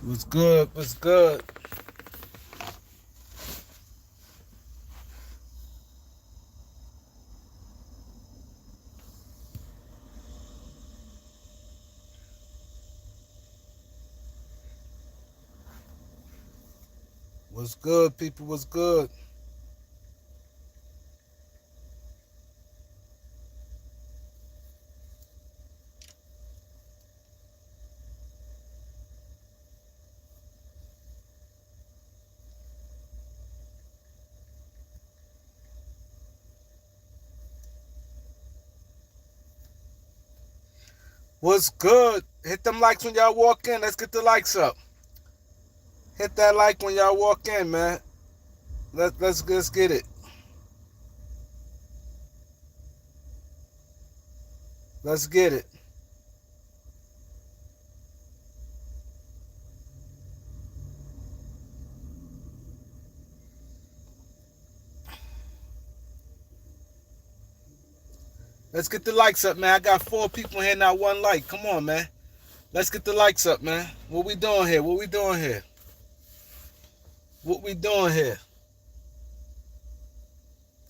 What's good? What's good? What's good, people? What's good? What's good? Hit them likes when y'all walk in. Let's get the likes up. Hit that like when y'all walk in, man. Let's get it. Let's get it. Let's get the likes up, man. I got 4 people here, not one like. Come on, man. Let's get the likes up, man. What we doing here? What we doing here? What we doing here?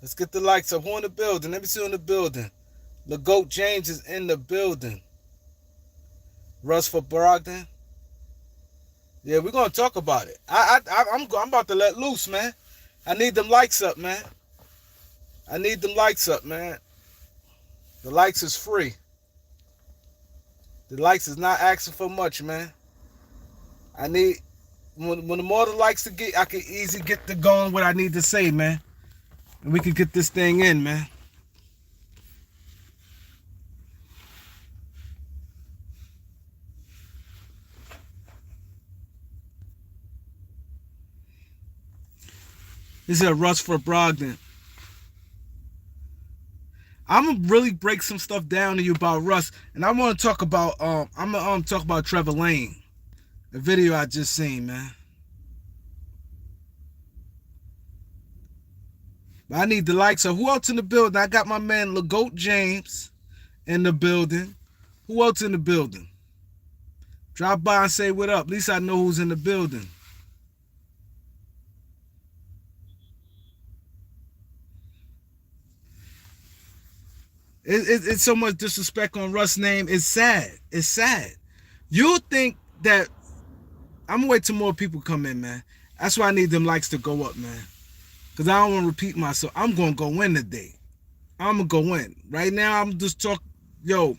Let's get the likes up. Who in the building? Let me see who in the building. LeGoat James is in the building. Russ for Brogdon. Yeah, we're gonna talk about it. I'm about to let loose, man. I need them likes up, man. I need them likes up, man. The likes is free. The likes is not asking for much, man. I need when the more the likes to get, I can easily get to going what I need to say, man. And we can get this thing in, man. This is a Russ for Brogdon. I'm gonna really break some stuff down to you about Russ, and I want to talk about I'm gonna talk about Trevor Lane, the video I just seen, man. But I need the likes. So who else in the building? I got my man LeGoat James in the building. Who else in the building? Drop by and say what up. At least I know who's in the building. It's so much disrespect on Russ' name. It's sad. It's sad. You think that I'm gonna wait till more people come in, man. That's why I need them likes to go up, man. Cause I don't want to repeat myself. I'm gonna go in today. I'm gonna go in. Right now, I'm just talking. Yo,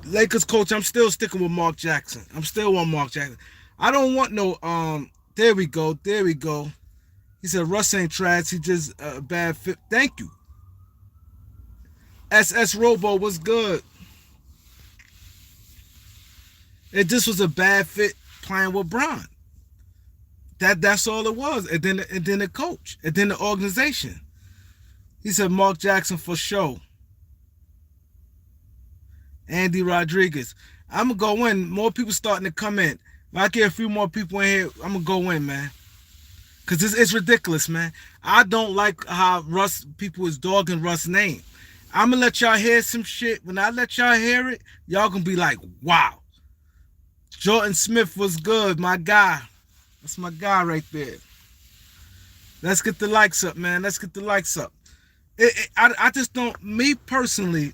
Lakers coach. I'm still sticking with Mark Jackson. I'm still on Mark Jackson. I don't want no. There we go. There we go. He said Russ ain't trash. He just a bad fit. Thank you. SS Robo was good. It just was a bad fit playing with Bron. That's all it was. And then the coach. And then the organization. He said Mark Jackson for sure. Andy Rodriguez. I'm gonna go in. More people starting to come in. If I get a few more people in here, I'm gonna go in, man. Cause it's ridiculous, man. I don't like how Russ people is dogging Russ' name. I'm gonna let y'all hear some shit. When I let y'all hear it, y'all gonna be like, wow. Jordan Smith was good, my guy. That's my guy right there. Let's get the likes up, man. Let's get the likes up. I just don't, me personally,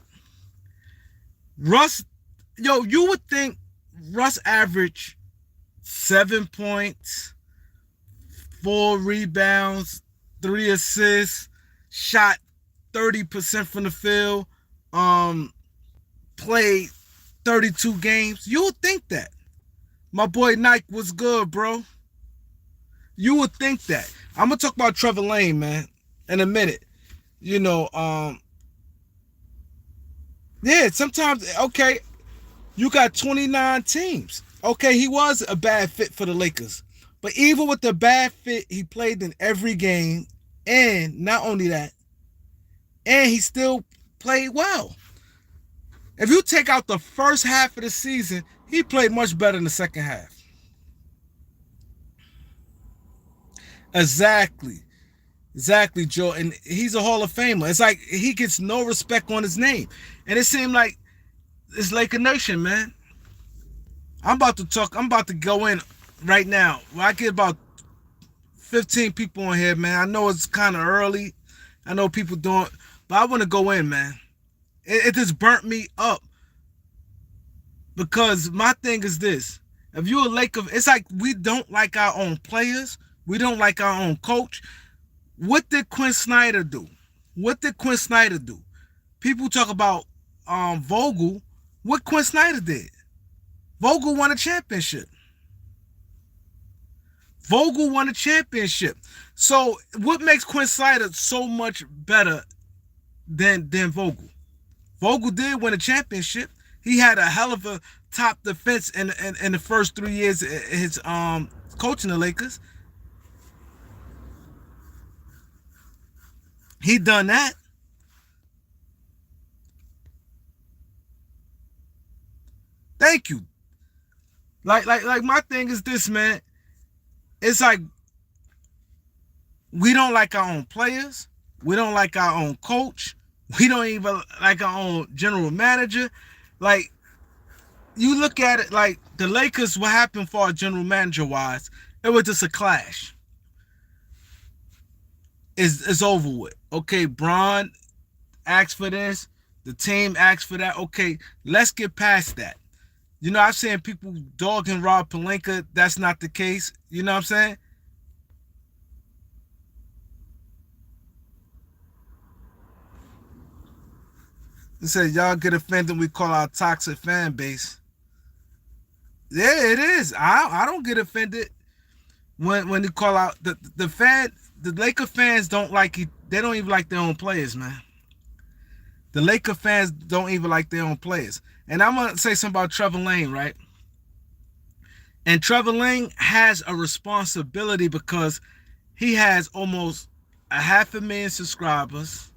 Russ, yo, you would think Russ averaged 7 points, 4 rebounds, 3 assists, shot 30% from the field, played 32 games. You would think that. My boy Nike was good, bro. You would think that. I'm gonna talk about Trevor Lane, man, in a minute. You know, yeah, sometimes, okay, you got 29 teams. Okay, he was a bad fit for the Lakers. But even with the bad fit, he played in every game. And not only that, and he still played well. If you take out the first half of the season, he played much better in the second half. Exactly. Exactly, Joe. And he's a Hall of Famer. It's like he gets no respect on his name. And it seemed like it's Laker Nation, man. I'm about to go in right now. When I get about 15 people on here, man. I know it's kind of early. I know people doing, but I want to go in, man. It just burnt me up because my thing is this: if you're a Laker, it's like we don't like our own players. We don't like our own coach. What did Quinn Snyder do? What did Quinn Snyder do? People talk about Vogel. What Quinn Snyder did? Vogel won a championship. Vogel won a championship. So what makes Quinn Snyder so much better than Vogel? Vogel did win a championship. He had a hell of a top defense in the first 3 years of his coaching the Lakers. He done that. Thank you. Like my thing is this, man. It's like we don't like our own players. We don't like our own coach. We don't even like our own general manager. Like you look at it, like the Lakers, what happened for our general manager wise, it was just a clash. It's over with. Okay, Braun asked for this. The team asked for that. Okay, let's get past that. You know, I've seen people dogging Rob Pelinka. That's not the case. You know what I'm saying? They said y'all get offended. We call our toxic fan base. Yeah, it is. I don't get offended when you call out the fan. The Laker fans don't like it. They don't even like their own players, man. The Laker fans don't even like their own players. And I'm gonna say something about Trevor Lane, right? And Trevor Lane has a responsibility because he has almost a 500,000 subscribers.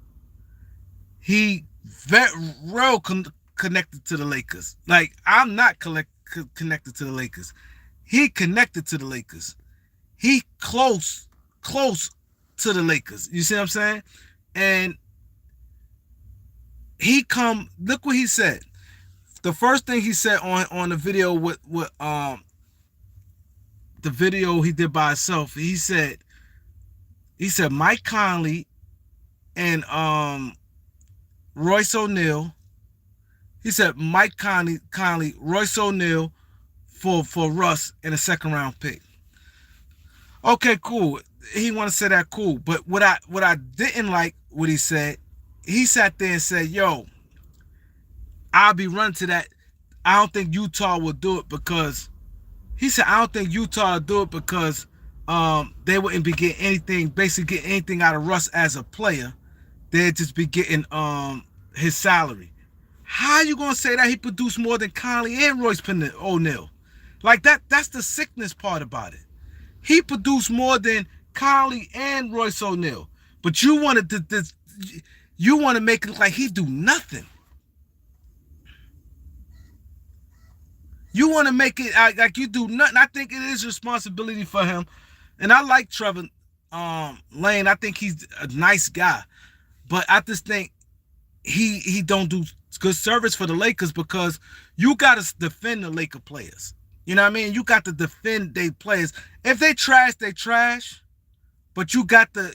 He very well connected to the Lakers. Like I'm not connected to the Lakers. He connected to the Lakers. He close to the Lakers. You see what I'm saying? And he come. Look what he said. The first thing he said on the video with the video he did by himself. He said Mike Conley and Royce O'Neal. He said Mike Conley, Royce O'Neal for Russ in a second round pick. Okay, cool. He want to say that cool, but what I didn't like what he said. He sat there and said, "Yo, I'll be running to that. I don't think Utah will do it because." He said, "I don't think Utah will do it because they wouldn't be getting anything, basically getting anything out of Russ as a player. They'd just be getting his salary." How you gonna say that he produced more than Conley and Royce O'Neal? Like that's the sickness part about it. He produced more than Conley and Royce O'Neal, but you wanted you want to make it look like he do nothing. You want to make it like you do nothing. I think it is responsibility for him, and I like Trevor Lane. I think he's a nice guy, but I just think he don't do good service for the Lakers because you got to defend the Laker players. You know what I mean? You got to defend their players. If they trash, they trash. But you got to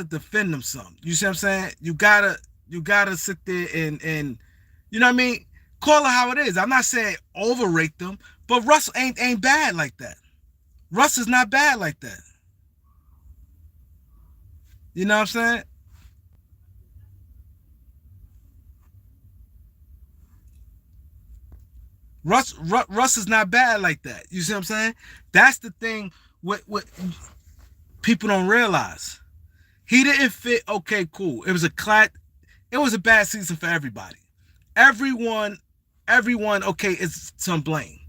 defend them some. You see what I'm saying? You gotta sit there and you know what I mean? Call it how it is. I'm not saying overrate them, but Russ ain't bad like that. Russ is not bad like that. You know what I'm saying? Russ is not bad like that. You see what I'm saying? That's the thing what people don't realize. He didn't fit. Okay, cool. It was a bad season for everybody. Everyone, everyone. Okay, is some blame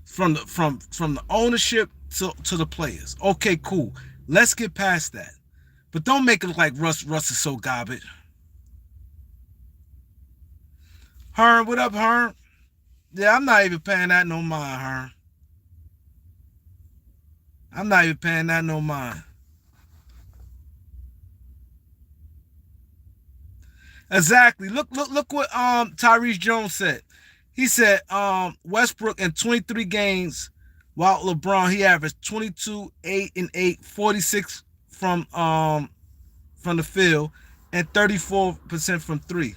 from the ownership to the players. Okay, cool. Let's get past that. But don't make it look like Russ is so garbage. Hearn, what up, Hearn? Yeah, I'm not even paying that no mind, Hearn. I'm not even paying that no mind. Exactly. Look what Tyrese Jones said. He said Westbrook in 23 games, while LeBron he averaged 22, 8 and 8, 46 from the field, and 34% from three.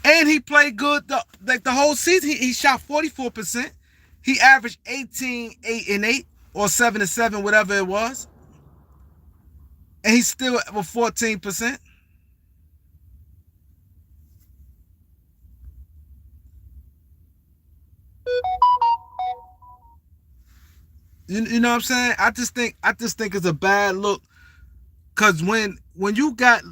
And he played good the whole season. He shot 44%. He averaged 18, 8 and 8, or 7 and 7, whatever it was. And he's still with 14%. You know what I'm saying? I just think it's a bad look. Cause when you got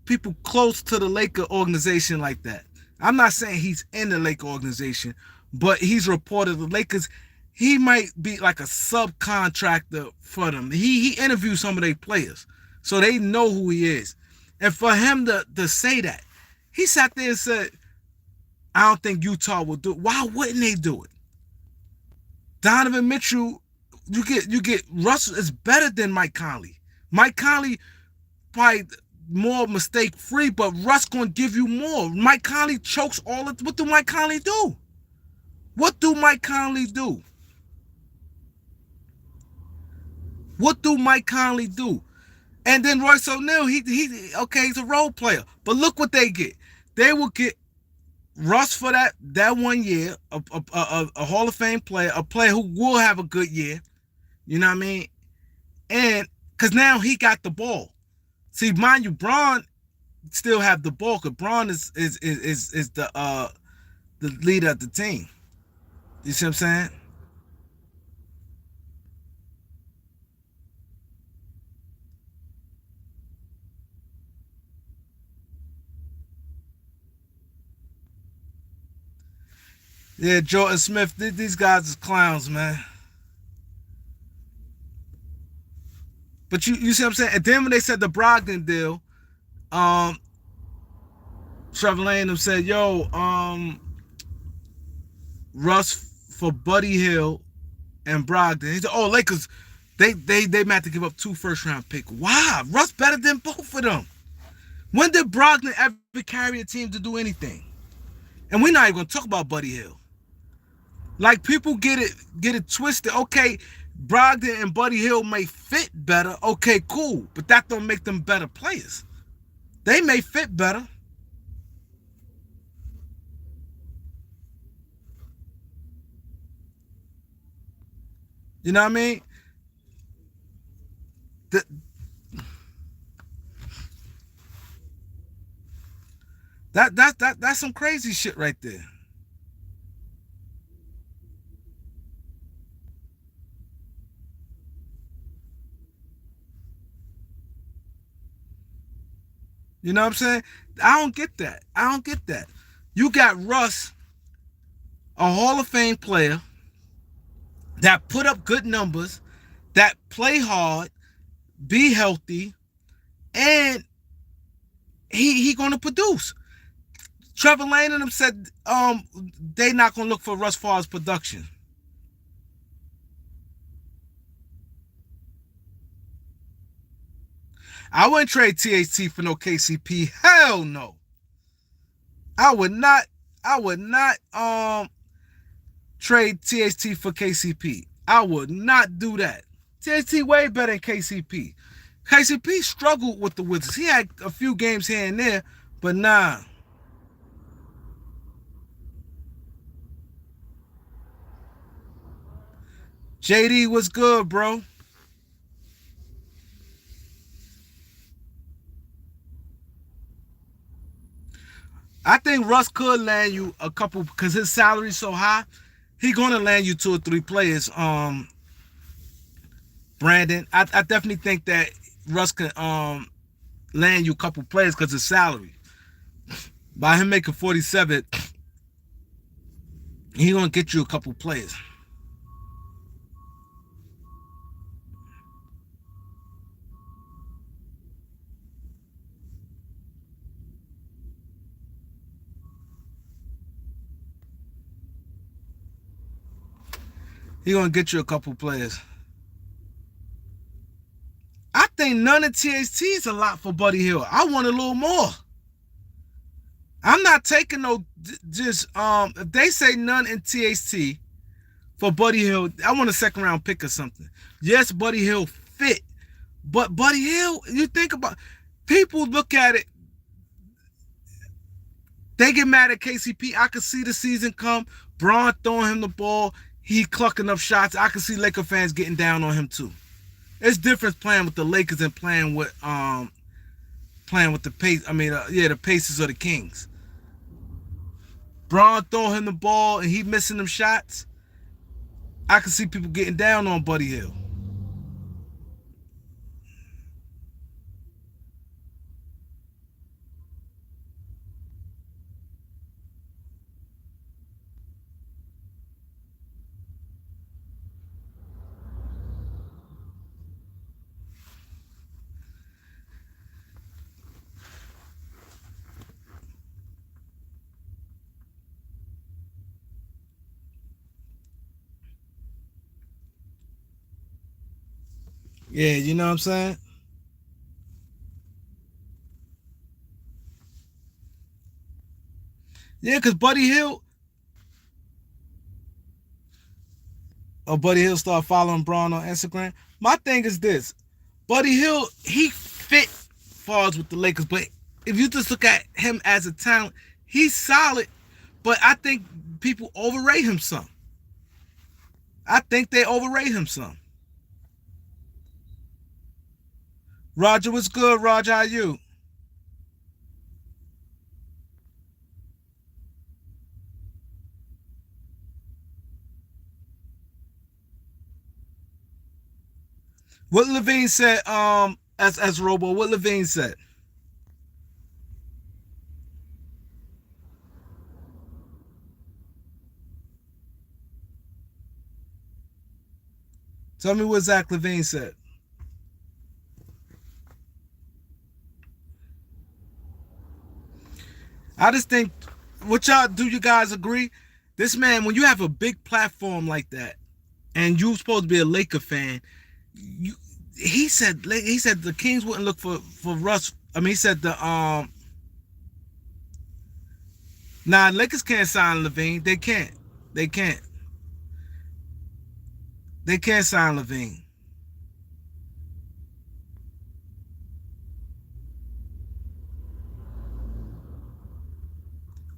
people close to the Laker organization like that, I'm not saying he's in the Laker organization, but he's reported the Lakers. He might be like a subcontractor for them. He interviews some of their players, so they know who he is. And for him to say that, he sat there and said, "I don't think Utah will do it." Why wouldn't they do it? Donovan Mitchell, you get Russell is better than Mike Conley. Mike Conley probably more mistake free, but Russ gonna give you more. Mike Conley chokes all of. What do Mike Conley do? What do Mike Conley do? What do Mike Conley do? And then Royce O'Neal, he okay, he's a role player. But look what they get. They will get Russ for that 1 year, a Hall of Fame player, a player who will have a good year. You know what I mean? And because now he got the ball. See, mind you, Braun still have the ball because Braun is the leader of the team. You see what I'm saying? Yeah, Jordan Smith, these guys is clowns, man. But you see what I'm saying? And then when they said the Brogdon deal, um, Trevor Lane said, "Yo, Russ for Buddy Hill and Brogdon." He said, "Oh, Lakers, they might have to give up 2 first-round picks. Why? Russ better than both of them. When did Brogdon ever carry a team to do anything? And we're not even gonna talk about Buddy Hill. Like people get it twisted. Okay, Brogdon and Buddy Hill may fit better. Okay, cool, but that don't make them better players. They may fit better. You know what I mean? That that's some crazy shit right there. You know what I'm saying? I don't get that. I don't get that. You got Russ, a Hall of Fame player that put up good numbers, that play hard, be healthy, and he gonna produce. Trevor Lane and them said they not gonna look for Russ Fars production. I wouldn't trade THT for no KCP. Hell no. I would not. I would not trade THT for KCP. I would not do that. THT way better than KCP. KCP struggled with the Wizards. He had a few games here and there, but nah. JD was good, bro. I think Russ could land you a couple because his salary's so high. He gonna land you 2 or 3 players. Brandon, I definitely think that Russ can land you a couple players because of salary. By him making 47, he gonna get you a couple players. He gonna get you a couple players. I think none of THT is a lot for Buddy Hill. I want a little more. I'm not taking Just if they say none in THT for Buddy Hield, I want a second round pick or something. Yes, Buddy Hield fit, but Buddy Hield, you think about, people look at it, they get mad at KCP. I could see the season come. Braun throwing him the ball, he clucking up shots. I could see Laker fans getting down on him too. It's different playing with the Lakers and playing with the pace. I mean, the Pacers or the Kings. Braun throwing him the ball and he missing them shots. I can see people getting down on Buddy Hield. Yeah, you know what I'm saying? Yeah, because Buddy Hield start following Braun on Instagram. My thing is this: Buddy Hield, he fit falls with the Lakers, but if you just look at him as a talent, he's solid. But I think people overrate him some. I think they overrate him some. Roger, what's good? Roger, how you? What Levine said, as Robo, what Levine said. Tell me what Zach Levine said. I just think, what y'all do? You guys agree? This man, when you have a big platform like that, and you supposed to be a Laker fan, you he said the Kings wouldn't look for Russ. I mean, he said Lakers can't sign Levine. They can't. They can't. They can't sign Levine.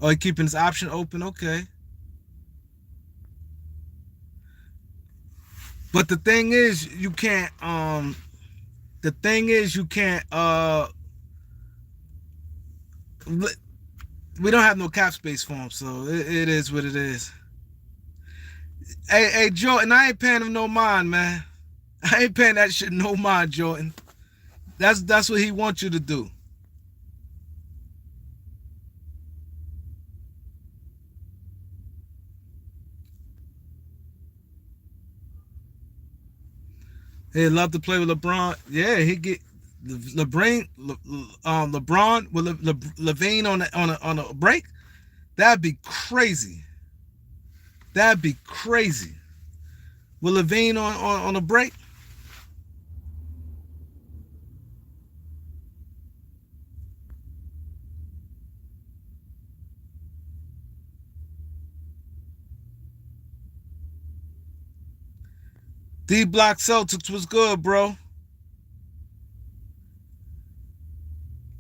Oh, he keeping his option open. Okay. But the thing is, you can't. The thing is, you can't. We don't have no cap space for him, so it is what it is. Hey, Jordan, I ain't paying him no mind, man. I ain't paying that shit no mind, Jordan. That's what he wants you to do. He love to play with LeBron. Yeah, he get LeBron with Levine on a break. That'd be crazy. That'd be crazy. With Levine on a break. D Block Celtics was good, bro.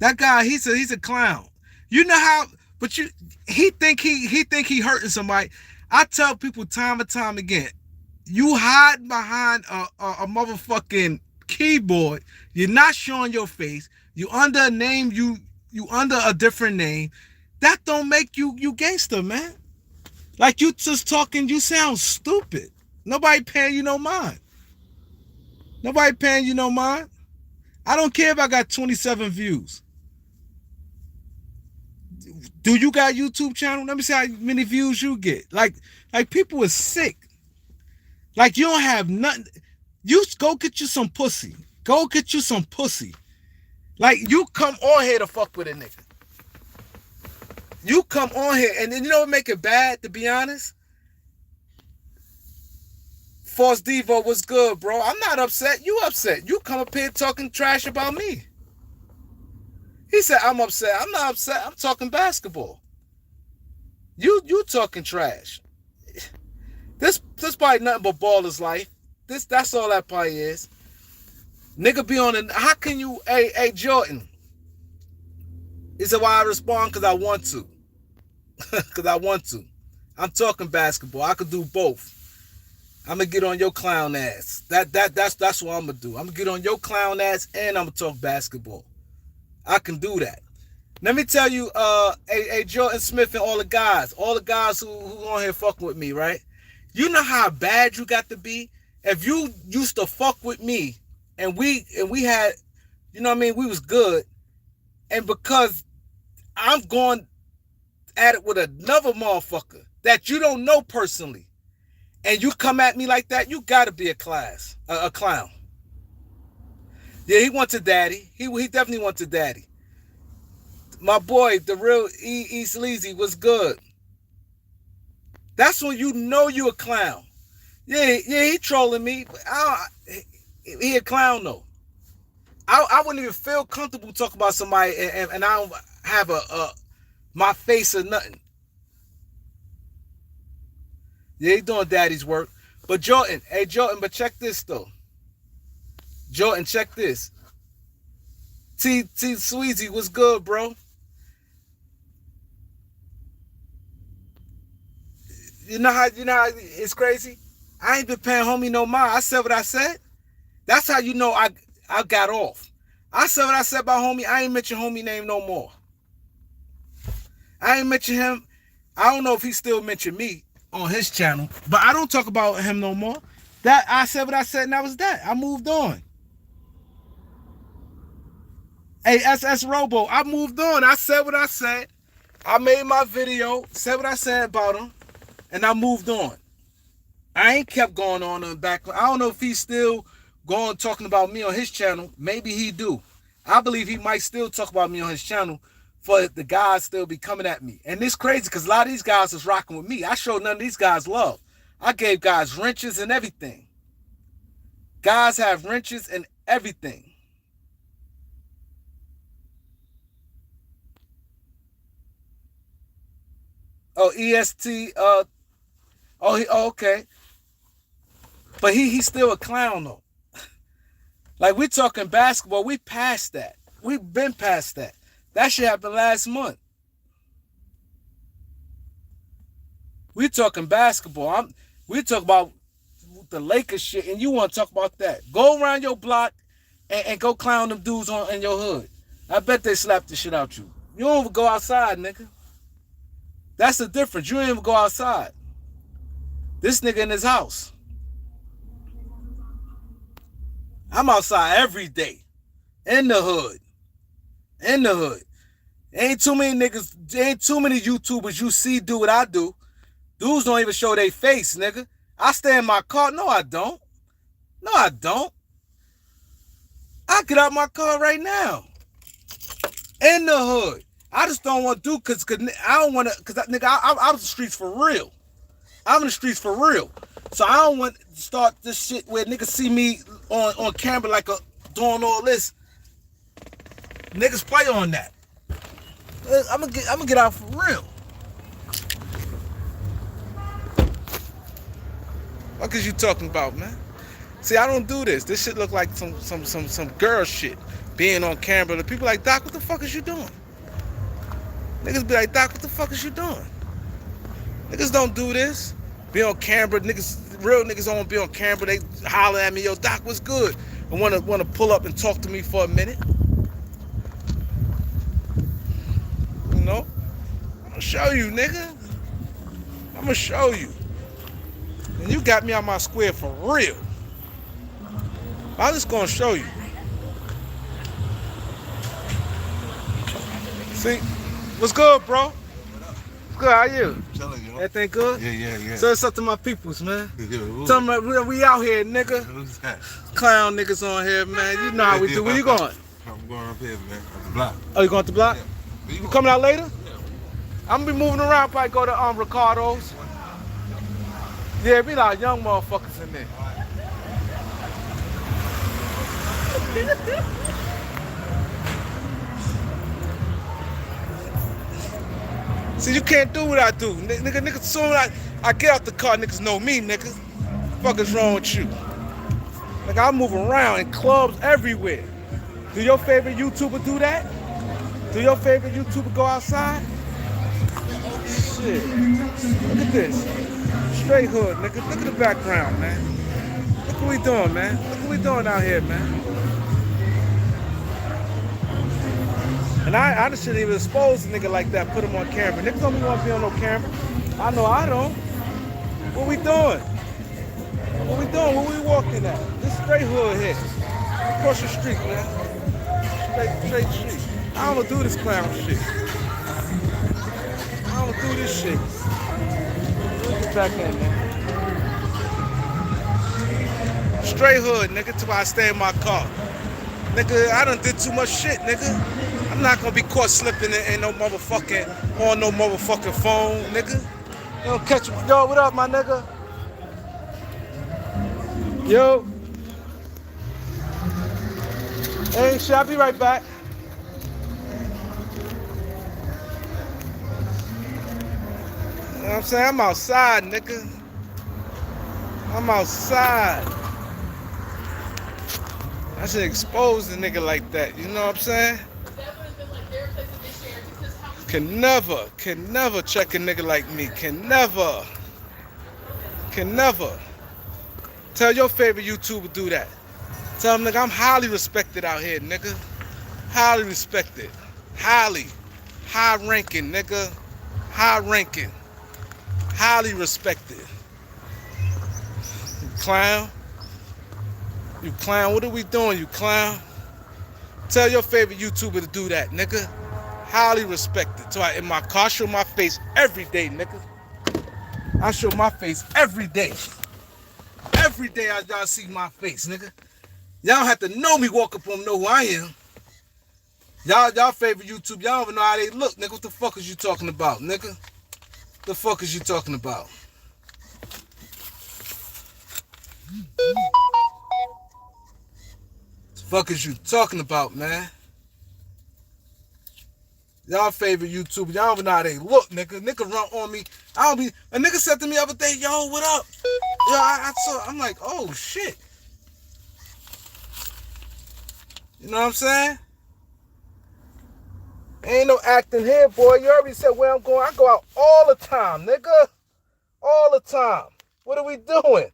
That guy, he's a clown. You know how, but he think he hurting somebody. I tell people time and time again, you hide behind a motherfucking keyboard. You're not showing your face. You under a name. You under a different name. That don't make you gangster, man. Like you just talking. You sound stupid. Nobody paying you no mind. Nobody paying you no mind. I don't care if I got 27 views. Do you got a YouTube channel? Let me see how many views you get. Like people are sick. Like you don't have nothing. You go get you some pussy. Go get you some pussy. Like you come on here to fuck with a nigga. You come on here and then you know what make it bad, to be honest? False Devo was good, bro. I'm not upset. You upset. You come up here talking trash about me. He said, I'm upset. I'm not upset. I'm talking basketball. you talking trash. This probably nothing but baller's life. That's all that probably is. Nigga be on it. How can you, hey Jordan? He said, why I respond? Because I want to. Because I want to. I'm talking basketball. I could do both. I'm going to get on your clown ass. That's what I'm going to do. I'm going to get on your clown ass and I'm going to talk basketball. I can do that. Let me tell you, Jordan Smith and all the guys who on here fucking with me, right? You know how bad you got to be? If you used to fuck with me and we had, you know what I mean, we was good, and because I'm going at it with another motherfucker that you don't know personally, and you come at me like that, you gotta be a clown. Yeah, he wants a daddy. He definitely wants a daddy. My boy, the real E Sleazy, was good. That's when you know you a clown. Yeah, he trolling me. But he a clown though. I wouldn't even feel comfortable talking about somebody and I don't have my face or nothing. Yeah, he doing daddy's work. But Jordan, but check this though. Jordan, check this. T Sweezy was good, bro. You know how it's crazy? I ain't been paying homie no mind. I said what I said. That's how you know I got off. I said what I said about homie. I ain't mention homie name no more. I ain't mention him. I don't know if he still mentioned me on his channel, but I don't talk about him no more. That I said what I said, and that was that. I moved on. Hey, SS Robo, I moved on. I said what I said. I made my video, said what I said about him, and I moved on. I ain't kept going on in the back. I don't know if he's still going talking about me on his channel. Maybe he do. I believe he might still talk about me on his channel for the guys still be coming at me. And it's crazy because a lot of these guys is rocking with me. I showed none of these guys love. I gave guys wrenches and everything. Guys have wrenches and everything. Oh, EST, okay. But he's still a clown though. Like, we talking basketball, we past that. We've been past that. That shit happened last month. We talking basketball. We talk about the Lakers shit, and you want to talk about that. Go around your block and go clown them dudes in your hood. I bet they slap the shit out you. You don't even go outside, nigga. That's the difference. You don't even go outside. This nigga in his house. I'm outside every day. In the hood. In the hood. Ain't too many niggas, ain't too many YouTubers you see do what I do. Dudes don't even show their face, nigga. I stay in my car. No, I don't. No, I don't. I get out my car right now. In the hood. I just don't want to do because I don't want to, because nigga, I'm in the streets for real. I'm in the streets for real. So I don't want to start this shit where niggas see me on camera like doing all this. Niggas play on that. I'm gonna get out for real. What is you talking about, man? See, I don't do this. This shit look like some girl shit. Being on camera. The people like, Doc, what the fuck is you doing? Niggas be like, Doc, what the fuck is you doing? Niggas don't do this. Be on camera. Niggas, real niggas don't want to be on camera. They holler at me, yo, Doc, what's good? And want to pull up and talk to me for a minute. You know? I'm gonna show you, nigga. I'm gonna show you. And you got me on my square for real. I'm just gonna show you. See? What's good, bro? What's good? How you? Telling you. Everything good? Yeah. So it's up to my peoples, man. Tell them we out here, nigga. Clown niggas on here, man. You know how we do. Where you going? I'm going up here, man. At the block. Oh, you going to the block? Yeah. You coming out later? Yeah. I'm gonna be moving around. Probably go to Ricardo's. Yeah, be like young motherfuckers in there. See, you can't do what I do. Nigga, soon I get out the car, niggas know me, nigga. Fuck is wrong with you? Like, I move around in clubs everywhere. Do your favorite YouTuber do that? Do your favorite YouTuber go outside? Shit. Look at this. Straight hood, nigga. Look at the background, man. Look what we doing, man. Look what we doing out here, man. And I just shouldn't even expose a nigga like that, put him on camera. Niggas don't even want to be on no camera. I know I don't. What we doing? What we doing? Where we walking at? This straight hood here. Across the street, man. Straight street. I don't do this clown shit. I don't do this shit. Let's get back in, man. Straight hood, nigga, till I stay in my car. Nigga, I done did too much shit, nigga. I'm not gonna be caught slipping in no motherfucking, on no motherfucking phone, nigga. You don't catch me. Yo, what up, my nigga? Yo. Hey, shit, I'll be right back. You know what I'm saying? I'm outside, nigga. I'm outside. I should expose a nigga like that, you know what I'm saying? Can never check a nigga like me. Can never. Tell your favorite YouTuber do that. Tell him, nigga, I'm highly respected out here, nigga. Highly respected. High ranking, nigga. High ranking. Highly respected. You clown. You clown. What are we doing, you clown? Tell your favorite YouTuber to do that, nigga. Highly respected. So in my car, I show my face every day, nigga. I show my face every day. Every day y'all see my face, nigga. Y'all have to know me, walk up on me, know who I am. Y'all favorite YouTube, y'all don't even know how they look, nigga. What the fuck is you talking about, nigga? The fuck is you talking about? The fuck is you talking about, man? Y'all favorite YouTuber, y'all don't even know how they look, nigga. Nigga run on me. A nigga said to me the other day, yo, what up? Yo, I saw, I'm like, oh shit. You know what I'm saying? Ain't no acting here, boy. You already said where I'm going. I go out all the time, nigga. All the time. What are we doing?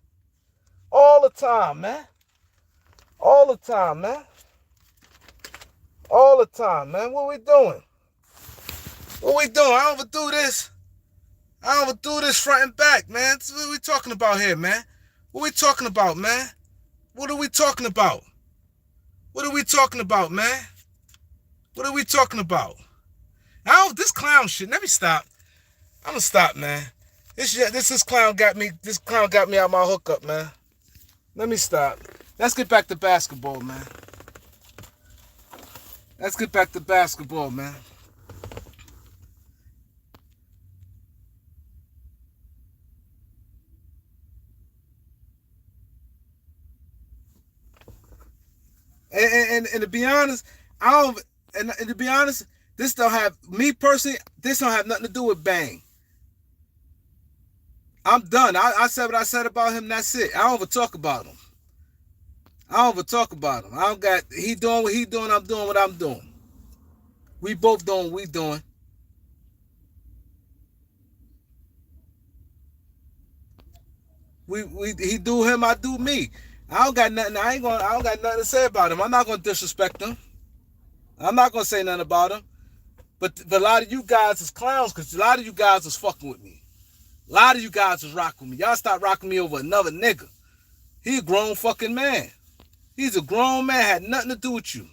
All the time, man. All the time, man. All the time, man. What we doing? What we doing? I don't overdo this. I don't overdo this front and back, man. What are we talking about here, man? What are we talking about, man? What are we talking about? What are we talking about, man? What are we talking about? This clown shit. Let me stop. I'm gonna stop, man. This clown got me. This clown got me out my hookup, man. Let me stop. Let's get back to basketball, man. Let's get back to basketball, man. And to be honest, and to be honest, this don't have me personally. This don't have nothing to do with Bang. I'm done. I said what I said about him. That's it. I don't ever talk about him. I don't ever talk about him. I don't got. He doing what he doing. I'm doing what I'm doing. We both doing what we doing. He do him. I do me. I don't got nothing. I don't got nothing to say about him. I'm not gonna disrespect him. I'm not gonna say nothing about him. But a lot of you guys is clowns because a lot of you guys is fucking with me. A lot of you guys is rocking with me. Y'all stop rocking me over another nigga. He a grown fucking man. He's a grown man. Had nothing to do with you.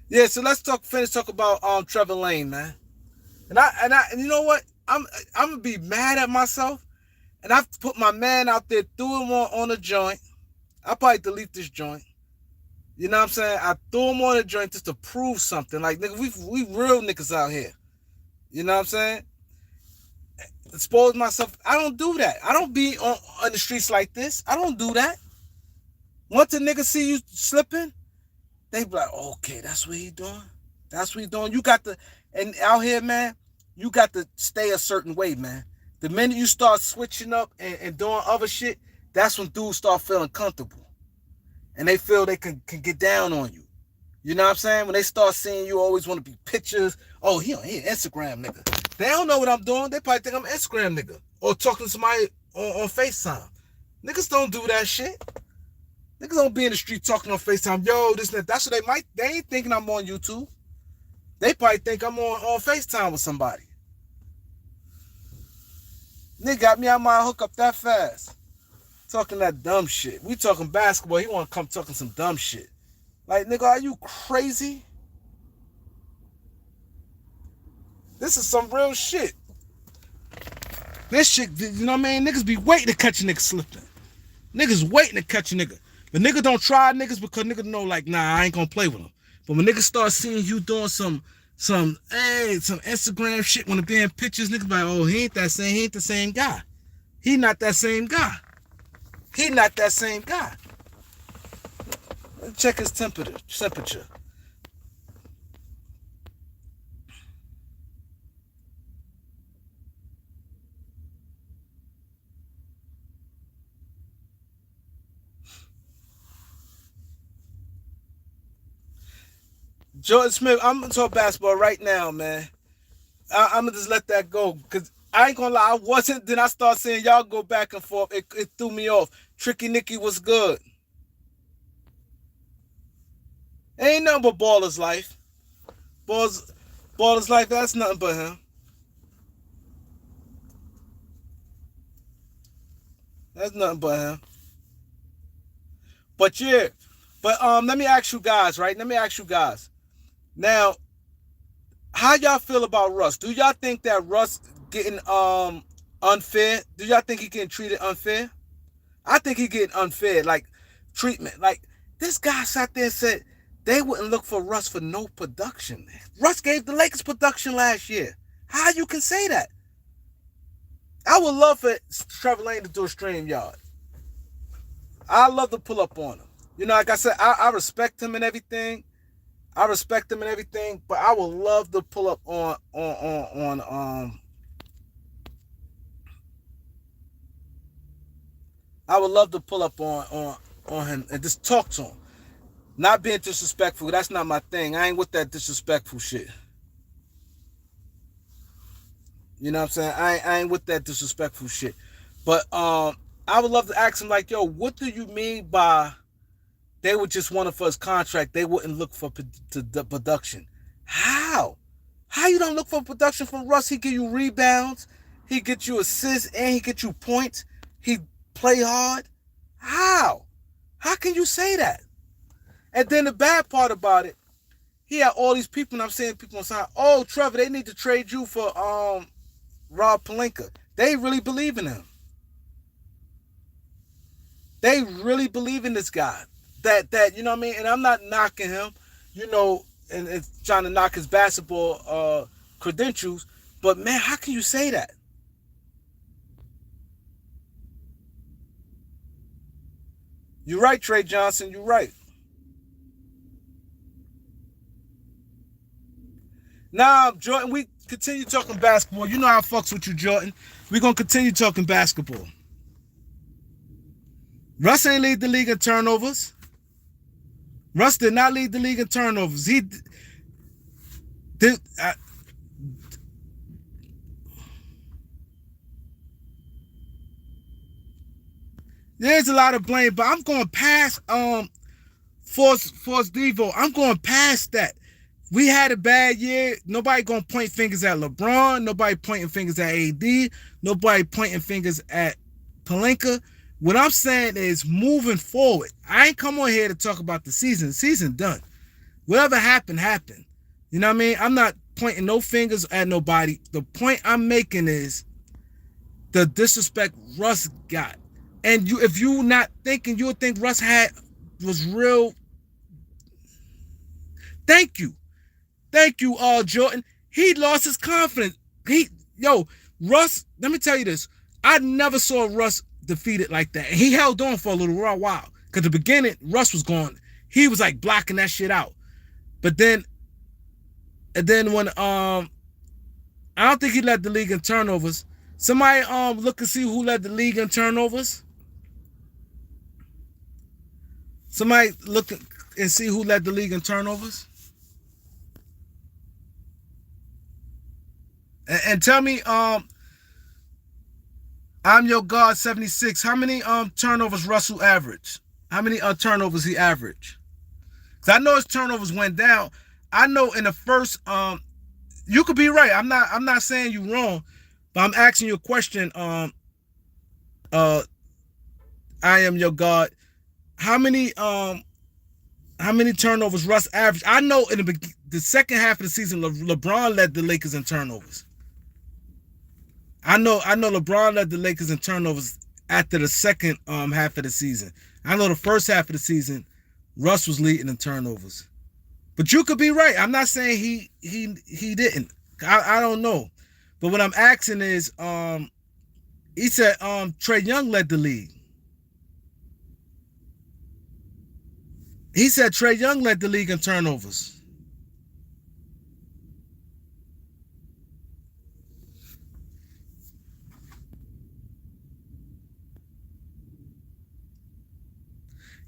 Yeah, so let's finish talk about Trevor Lane, man. And you know what? I'm gonna be mad at myself. And I've put my man out there, threw him on a joint. I'll probably delete this joint. You know what I'm saying? I threw him on a joint just to prove something. Like, nigga, we real niggas out here. You know what I'm saying? Expose myself. I don't do that. I don't be on the streets like this. I don't do that. Once a nigga see you slipping, they be like, okay, that's what he doing. That's what he doing. You got the And out here, man, you got to stay a certain way, man. The minute you start switching up and doing other shit, that's when dudes start feeling comfortable. And they feel they can get down on you. You know what I'm saying? When they start seeing you always want to be pictures. Oh, he an Instagram nigga. They don't know what I'm doing. They probably think I'm an Instagram nigga. Or talking to somebody on FaceTime. Niggas don't do that shit. Niggas don't be in the street talking on FaceTime. Yo, this and that. That's what they might. They ain't thinking I'm on YouTube. They probably think I'm on FaceTime with somebody. Nigga got me out my hookup that fast. Talking that dumb shit. We talking basketball. He want to come talking some dumb shit. Like, nigga, are you crazy? This is some real shit. This shit, you know what I mean? Niggas be waiting to catch a nigga slipping. Niggas waiting to catch a nigga. But nigga don't try niggas because nigga know like, nah, I ain't gonna play with them. But when niggas start seeing you doing some Instagram shit, when it be in pictures, niggas be like, oh, he ain't the same guy. He not that same guy. He not that same guy. Check his temperature. Jordan Smith, I'm gonna talk basketball right now, man. I'm gonna just let that go because I ain't gonna lie, I wasn't. Then I start seeing y'all go back and forth. It threw me off. Tricky Nicky was good. Ain't nothing but Baller's life. Baller's life. That's nothing but him. That's nothing but him. But yeah, but let me ask you guys, right? Let me ask you guys. Now, how y'all feel about Russ? Do y'all think that Russ getting unfair? Do y'all think he getting treated unfair? I think he getting unfair, like treatment. Like this guy sat there and said they wouldn't look for Russ for no production. Russ gave the Lakers production last year. How you can say that? I would love for Trevor Lane to do a stream yard. I love to pull up on him. You know, like I said, I respect him and everything. I respect him and everything, but I would love to pull up on I would love to pull up on him and just talk to him. Not being disrespectful. That's not my thing. I ain't with that disrespectful shit. You know what I'm saying? I ain't with that disrespectful shit. But I would love to ask him like, yo, what do you mean by they would just want it for his contract? They wouldn't look for the production. How? How you don't look for production from Russ? He give you rebounds, he get you assists, and he get you points. He play hard. How? How can you say that? And then the bad part about it, he had all these people, and I'm saying people on side. Oh, Trevor, they need to trade you for Rob Pelinka. They really believe in him. They really believe in this guy. That you know what I mean? And I'm not knocking him, you know, and trying to knock his basketball credentials. But man, how can you say that? You're right, Trey Johnson. You're right. Now, Jordan, we continue talking basketball. You know how I fucks with you, Jordan. We're going to continue talking basketball. Russ ain't lead the league in turnovers. Russ did not lead the league in turnovers. He did. There's a lot of blame, but I'm going past Force Devo. I'm going past that. We had a bad year. Nobody gonna point fingers at LeBron. Nobody pointing fingers at AD. Nobody pointing fingers at Pelinka. What I'm saying is moving forward. I ain't come on here to talk about the season. The season done. Whatever happened, happened. You know what I mean? I'm not pointing no fingers at nobody. The point I'm making is the disrespect Russ got. And you, if you not thinking, you'll think Russ was real. Thank you. Thank you, Jordan. He lost his confidence. Russ, let me tell you this. I never saw Russ defeated like that. And he held on for a little while. Because the beginning, Russ was going. He was like blocking that shit out. But then And then when I don't think he led the league in turnovers. Somebody look and see who led the league in turnovers. Somebody look and see who led the league in turnovers. And tell me, I'm your God 76. How many turnovers Russell averaged? How many turnovers he averaged? Cause I know his turnovers went down. I know in the first you could be right. I'm not saying you wrong, but I'm asking you a question. Uh I am your God. How many turnovers Russ averaged? I know in the second half of the season, LeBron led the Lakers in turnovers. I know LeBron led the Lakers in turnovers after the second half of the season. I know the first half of the season, Russ was leading in turnovers. But you could be right. I'm not saying he didn't. I don't know. But what I'm asking is, he said Trae Young led the league. He said Trae Young led the league in turnovers.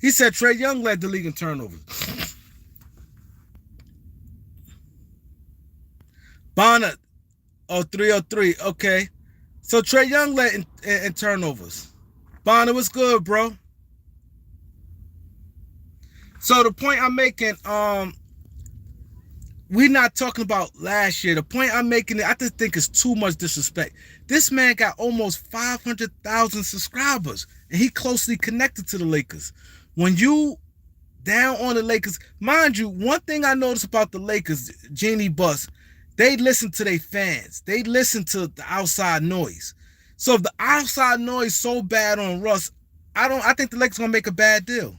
He said Trae Young led the league in turnovers. Bonner, 303. Okay. So Trae Young led in turnovers. Bonner, what's good, bro? So the point I'm making, we're not talking about last year. The point I'm making, I just think it's too much disrespect. This man got almost 500,000 subscribers, and he closely connected to the Lakers. When you down on the Lakers, mind you, one thing I noticed about the Lakers, Jeannie Buss, they listen to their fans. They listen to the outside noise. So if the outside noise so bad on Russ, I think the Lakers gonna make a bad deal.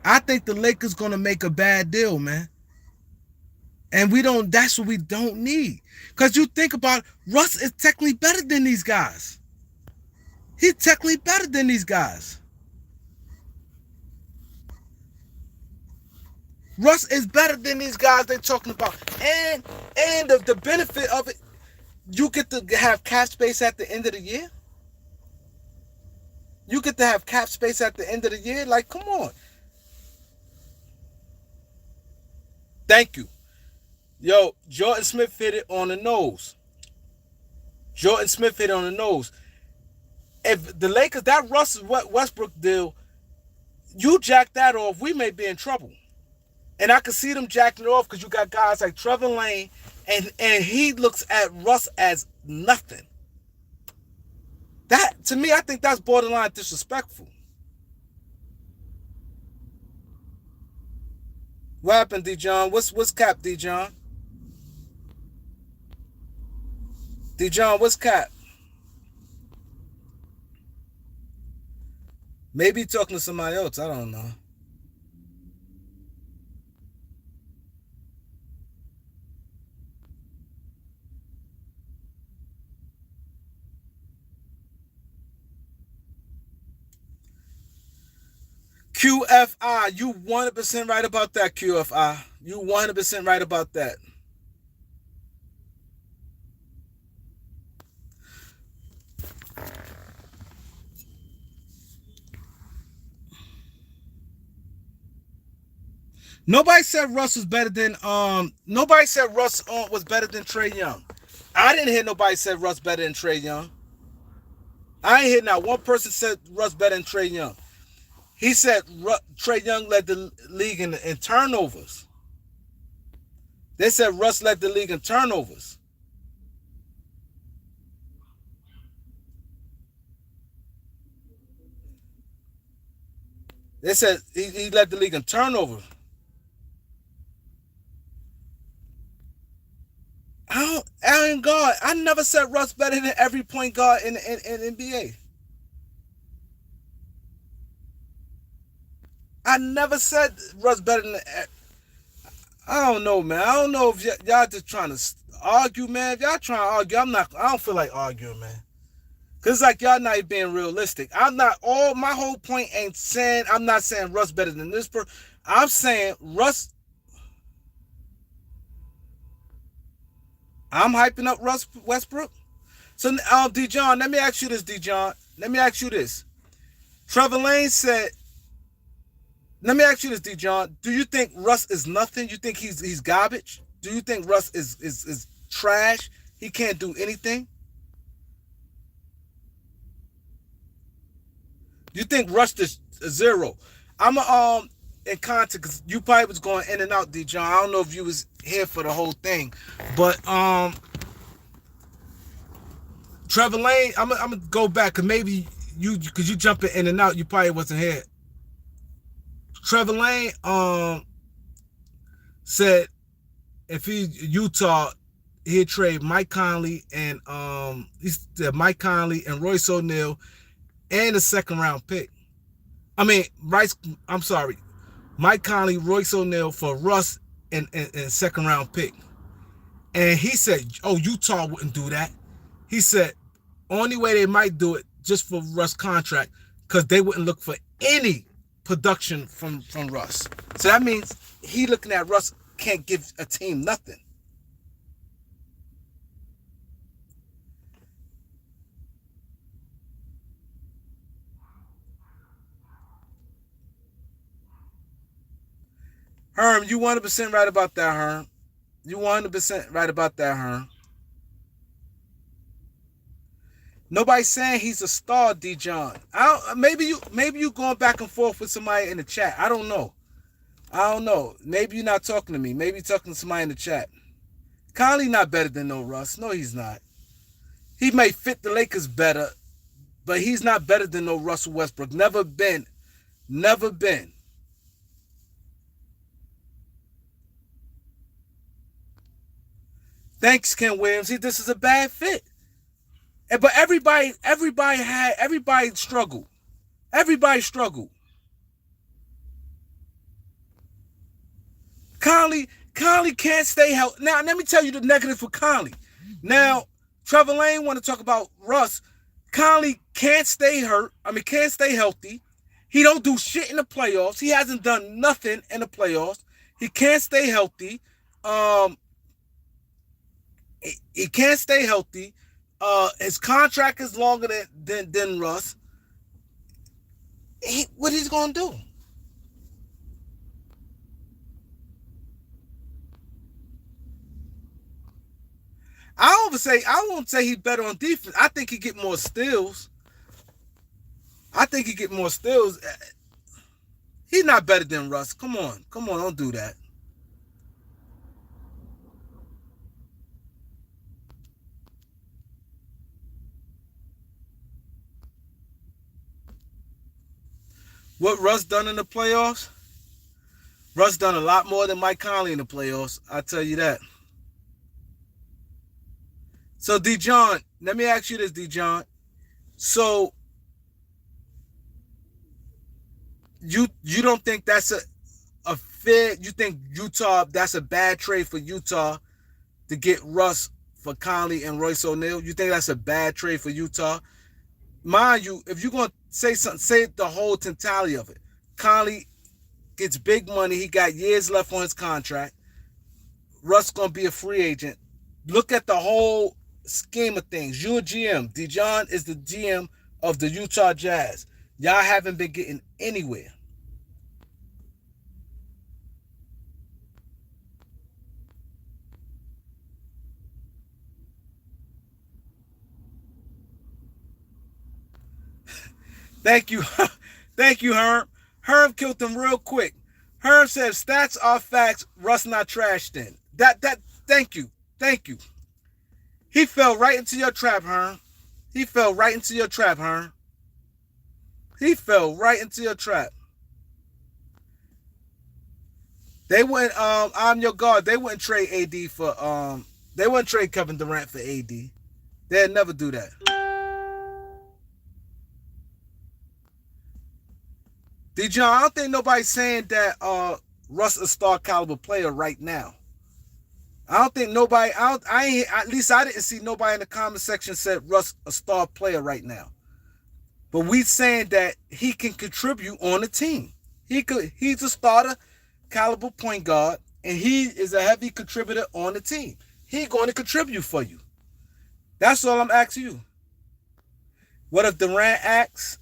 I think the Lakers gonna make a bad deal, man. And that's what we don't need. Because you think about it, Russ is technically better than these guys. He's technically better than these guys. Russ is better than these guys they're talking about. And the benefit of it, you get to have cap space at the end of the year. You get to have cap space at the end of the year. Like, come on. Thank you. Yo, Jordan Smith hit it on the nose. Jordan Smith hit it on the nose. If the Lakers, that Russell Westbrook deal, you jack that off, we may be in trouble. And I can see them jacking it off because you got guys like Trevor Lane, and he looks at Russ as nothing. That, to me, I think that's borderline disrespectful. What happened, D-John? What's cap, D-John? D-John, what's cap? Maybe talking to somebody else. I don't know. QFI, you 100% right about that, QFI. You 100% right about that. Nobody said Russ was better than nobody said Russ was better than Trae Young. I didn't hear nobody said Russ better than Trae Young. I ain't hear not one person said Russ better than Trae Young. He said Trae Young led the league in turnovers. They said Russ led the league in turnovers. They said he led the league in turnovers. I ain't God. I never said Russ better than every point guard in NBA. I never said Russ better than. I don't know, man. I don't know if y'all just trying to argue, man. If y'all trying to argue, I'm not. I don't feel like arguing, man. Cause it's like y'all not being realistic. I'm not. All my whole point ain't saying. I'm not saying Russ better than this person. I'm saying Russ. I'm hyping up Russ Westbrook. So, D. John, let me ask you this, D. John. Let me ask you this. Trevor Lane said, let me ask you this, D. John. Do you think Russ is nothing? You think he's garbage? Do you think Russ is trash? He can't do anything? You think Russ is a zero? I'm in context because you probably was going in and out, D. John. I don't know if you was here for the whole thing, but Trevor Lane. I'm gonna go back because maybe because you jumping in and out, you probably wasn't here. Trevor Lane said if he Utah, he'd trade Mike Conley and he said Mike Conley and Royce O'Neal and a second round pick. I mean, Rice. I'm sorry, Mike Conley, Royce O'Neal for Russ and second round pick. And he said, "Oh, Utah wouldn't do that." He said, "Only way they might do it just for Russ contract, because they wouldn't look for any production from Russ." So that means he looking at Russ can't give a team nothing. Herm, you 100% right about that, Herm. You 100% right about that, Herm. Nobody's saying he's a star, D. John. Maybe you going back and forth with somebody in the chat. I don't know. I don't know. Maybe you're not talking to me. Maybe you're talking to somebody in the chat. Conley not better than no Russ. No, he's not. He may fit the Lakers better, but he's not better than no Russell Westbrook. Never been. Never been. Thanks, Ken Williams. This is a bad fit. But everybody struggled. Everybody struggled. Conley can't stay healthy. Now, let me tell you the negative for Conley. Now, Trevor Lane want to talk about Russ. Conley can't stay hurt. Can't stay healthy. He don't do shit in the playoffs. He hasn't done nothing in the playoffs. He can't stay healthy. He can't stay healthy. His contract is longer than Russ. What he's gonna do? I won't say he's better on defense. I think he get more steals. He's not better than Russ. Come on, don't do that. What Russ done in the playoffs? Russ done a lot more than Mike Conley in the playoffs. I'll tell you that. So, D. John, let me ask you this, D. John. So, you don't think that's a fair? You think Utah, that's a bad trade for Utah to get Russ for Conley and Royce O'Neal? You think that's a bad trade for Utah? Mind you, if you're gonna say something, say the whole totality of it. Conley gets big money. He got years left on his contract. Russ gonna be a free agent. Look at the whole scheme of things. You're a GM. Dijon is the GM of the Utah Jazz. Y'all haven't been getting anywhere. Thank you. Thank you, Herm. Herm killed him real quick. Herm said stats are facts, Russ not trash then. Thank you. Thank you. He fell right into your trap, Herm. He fell right into your trap, Herm. He fell right into your trap. They wouldn't I'm your guard. They wouldn't trade AD for they wouldn't trade Kevin Durant for AD. They'd never do that. D-John, I don't think nobody's saying that Russ is a star caliber player right now. I don't think nobody. At least I didn't see nobody in the comment section said Russ a star player right now. But we saying that he can contribute on the team. He's a starter caliber point guard, and he is a heavy contributor on the team. he going to contribute for you. That's all I'm asking you. What if Durant asks?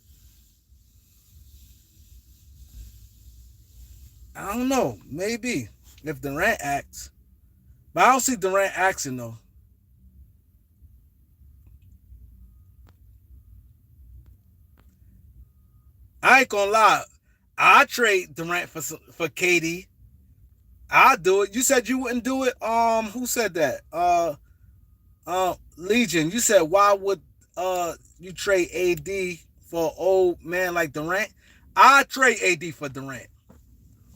I don't know. Maybe if Durant asks, but I don't see Durant asking though. I ain't gonna lie. I trade Durant for KD. I'll do it. You said you wouldn't do it. Who said that? Legion. You said why would you trade AD for an old man like Durant? I trade AD for Durant.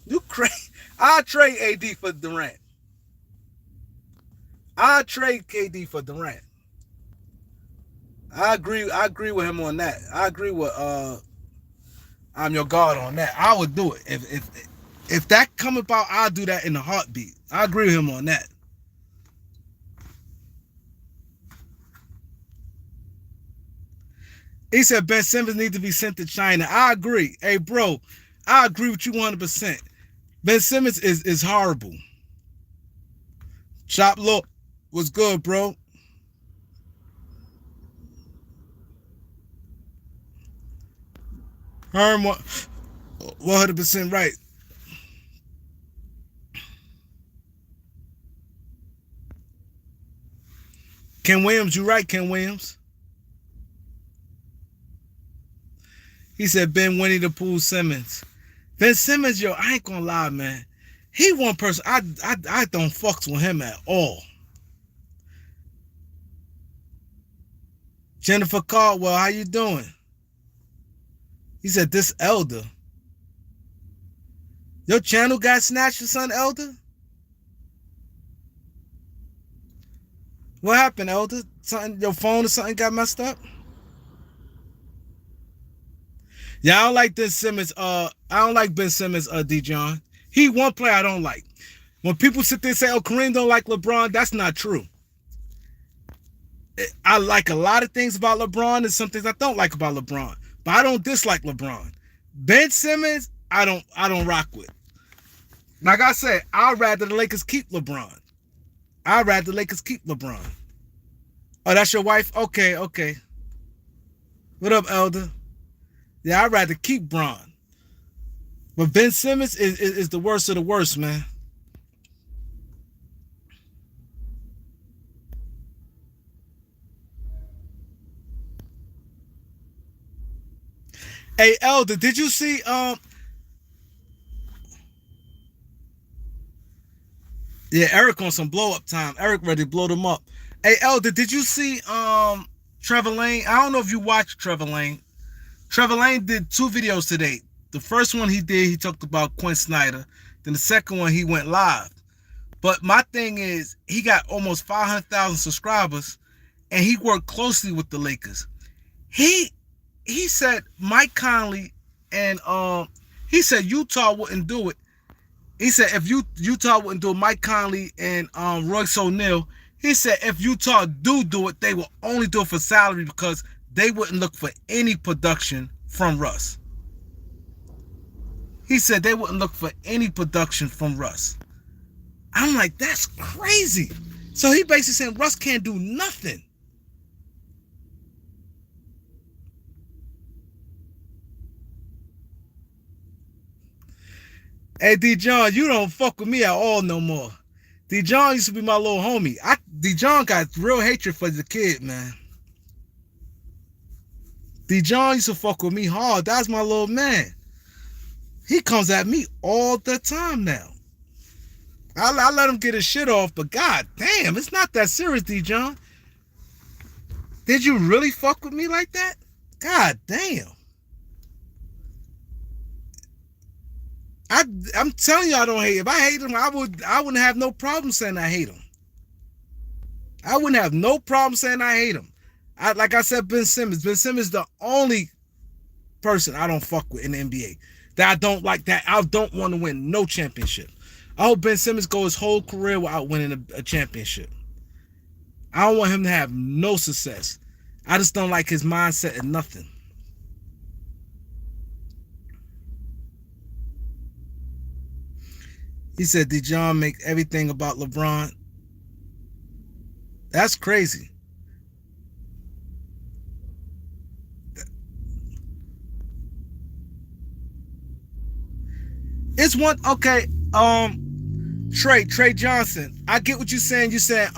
You crazy? I trade AD for Durant. I trade KD for Durant. I agree. I agree with him on that. I agree with I'm your God on that. I would do it if that come about. I'll do that in a heartbeat. I agree with him on that. He said Ben Simmons need to be sent to China. I agree. Hey, bro, I agree with you 100%. Ben Simmons is horrible. Chop low was good, bro. Herm 100% right. Ken Williams, you right, Ken Williams. He said Ben Winnie the Pooh Simmons. Ben Simmons, yo, I ain't gonna lie, man. He one person I don't fucks with him at all. Jennifer Caldwell, how you doing? He said this Elder. Your channel got snatched, your son Elder? What happened, Elder? Something, your phone or something got messed up? Yeah, I don't like Ben Simmons. I don't like Ben Simmons, D. John. He one player I don't like. When people sit there and say, oh, Kareem don't like LeBron, that's not true. I like a lot of things about LeBron and some things I don't like about LeBron. But I don't dislike LeBron. Ben Simmons, I don't rock with. Like I said, I'd rather the Lakers keep LeBron. I'd rather the Lakers keep LeBron. Oh, that's your wife? Okay. What up, Elder? Yeah, I'd rather keep Bron. But Ben Simmons is the worst of the worst, man. Hey, Elder, did you see yeah, Eric on some blow up time. Eric ready to blow them up. Hey, Elder, did you see Trevor Lane? I don't know if you watched Trevor Lane. Trevor Lane did 2 videos today. The first one he did, he talked about Quinn Snyder. Then the second one, he went live. But my thing is, he got almost 500,000 subscribers, and he worked closely with the Lakers. He said Mike Conley and he said Utah wouldn't do it. He said if Utah wouldn't do it, Mike Conley and Royce O'Neal. He said if Utah do it, they will only do it for salary because they wouldn't look for any production from Russ. He said they wouldn't look for any production from Russ. I'm like, that's crazy. So he basically saying Russ can't do nothing. Hey, D. John, you don't fuck with me at all no more. D. John used to be my little homie. D. John got real hatred for the kid, man. D. John used to fuck with me hard. That's my little man. He comes at me all the time now. I let him get his shit off, but god damn, it's not that serious, D. John. Did you really fuck with me like that? God damn. I'm telling you I don't hate him. If I hate him, I wouldn't have no problem saying I hate him. I wouldn't have no problem saying I hate him. Like I said, Ben Simmons. Ben Simmons is the only person I don't fuck with in the NBA. That I don't like, that I don't want to win no championship. I hope Ben Simmons go his whole career without winning a championship. I don't want him to have no success. I just don't like his mindset and nothing. He said, did John make everything about LeBron? That's crazy. It's one okay. Trey Johnson. I get what you're saying. You said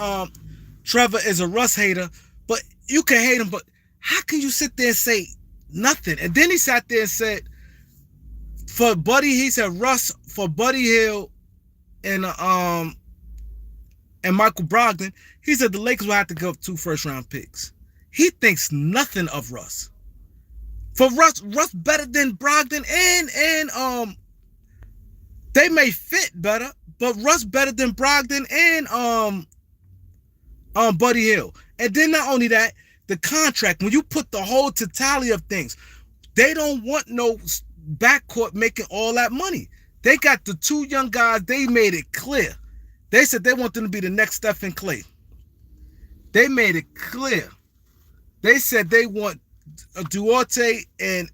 Trevor is a Russ hater, but you can hate him. But how can you sit there and say nothing? And then he sat there and said for Buddy, he said Russ for Buddy Hield and Michael Brogdon. He said the Lakers will have to give up 2 first-round picks. He thinks nothing of Russ. For Russ better than Brogdon and they may fit better, but Russ better than Brogdon and Buddy Hield. And then not only that, the contract, when you put the whole totality of things, they don't want no backcourt making all that money. They got the 2 young guys, they made it clear. They said they want them to be the next Stephen Clay. They made it clear. They said they want Duarte and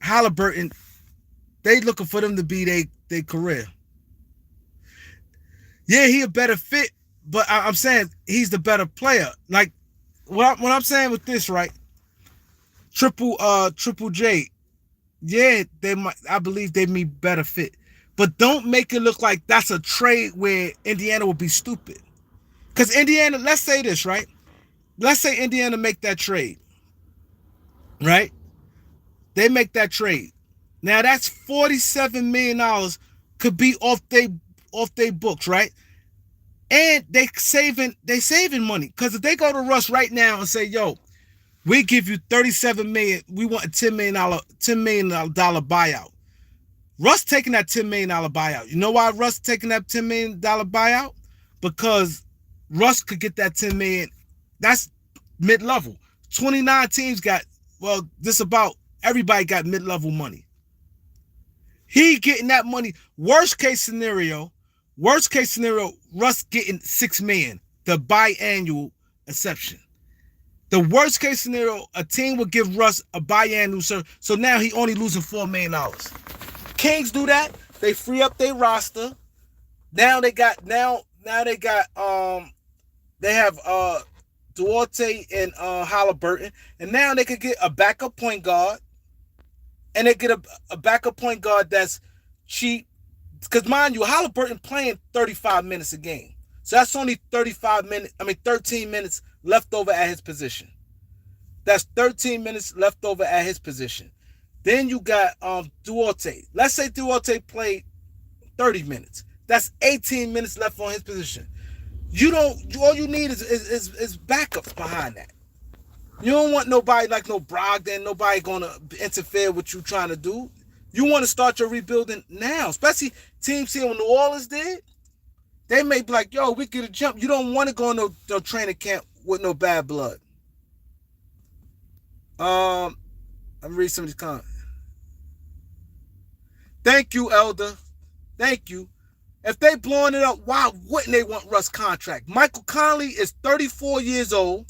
Halliburton. They looking for them to be their career. Yeah, he a better fit, but I'm saying he's the better player. Like what I'm saying with this, right? Triple J. Yeah, they might. I believe they be better fit, but don't make it look like that's a trade where Indiana will be stupid. Because Indiana, let's say this, right? Let's say Indiana make that trade, right? They make that trade. Now that's $47 million could be off they books, right? And they saving money. Because if they go to Russ right now and say, yo, we give you $37 million, we want a $10 million buyout. Russ taking that $10 million buyout. You know why Russ taking that $10 million buyout? Because Russ could get that $10 million. That's mid-level. 29 teams got, well, this about everybody got mid-level money. He getting that money. Worst case scenario, Russ getting $6 million, the biannual exception. The worst case scenario, a team would give Russ a biannual, so now he only losing $4 million. Kings do that. They free up their roster. Now they have Duarte and Halliburton, and now they could get a backup point guard, and they get a backup point guard that's cheap. Because mind you, Halliburton playing 35 minutes a game, so that's only 13 minutes left over at his position. That's 13 minutes left over at his position. Then you got Duarte. Let's say Duarte played 30 minutes. That's 18 minutes left on his position. All you need is backups behind that. You don't want nobody like no Brogdon, nobody gonna interfere with you trying to do. You want to start your rebuilding now, especially teams here in New Orleans did. They may be like, yo, we get a jump. You don't want to go in no training camp with no bad blood. I'm reading some of these comments. Thank you, Elder. Thank you. If they blowing it up, why wouldn't they want Russ' contract? Michael Conley is 34 years old.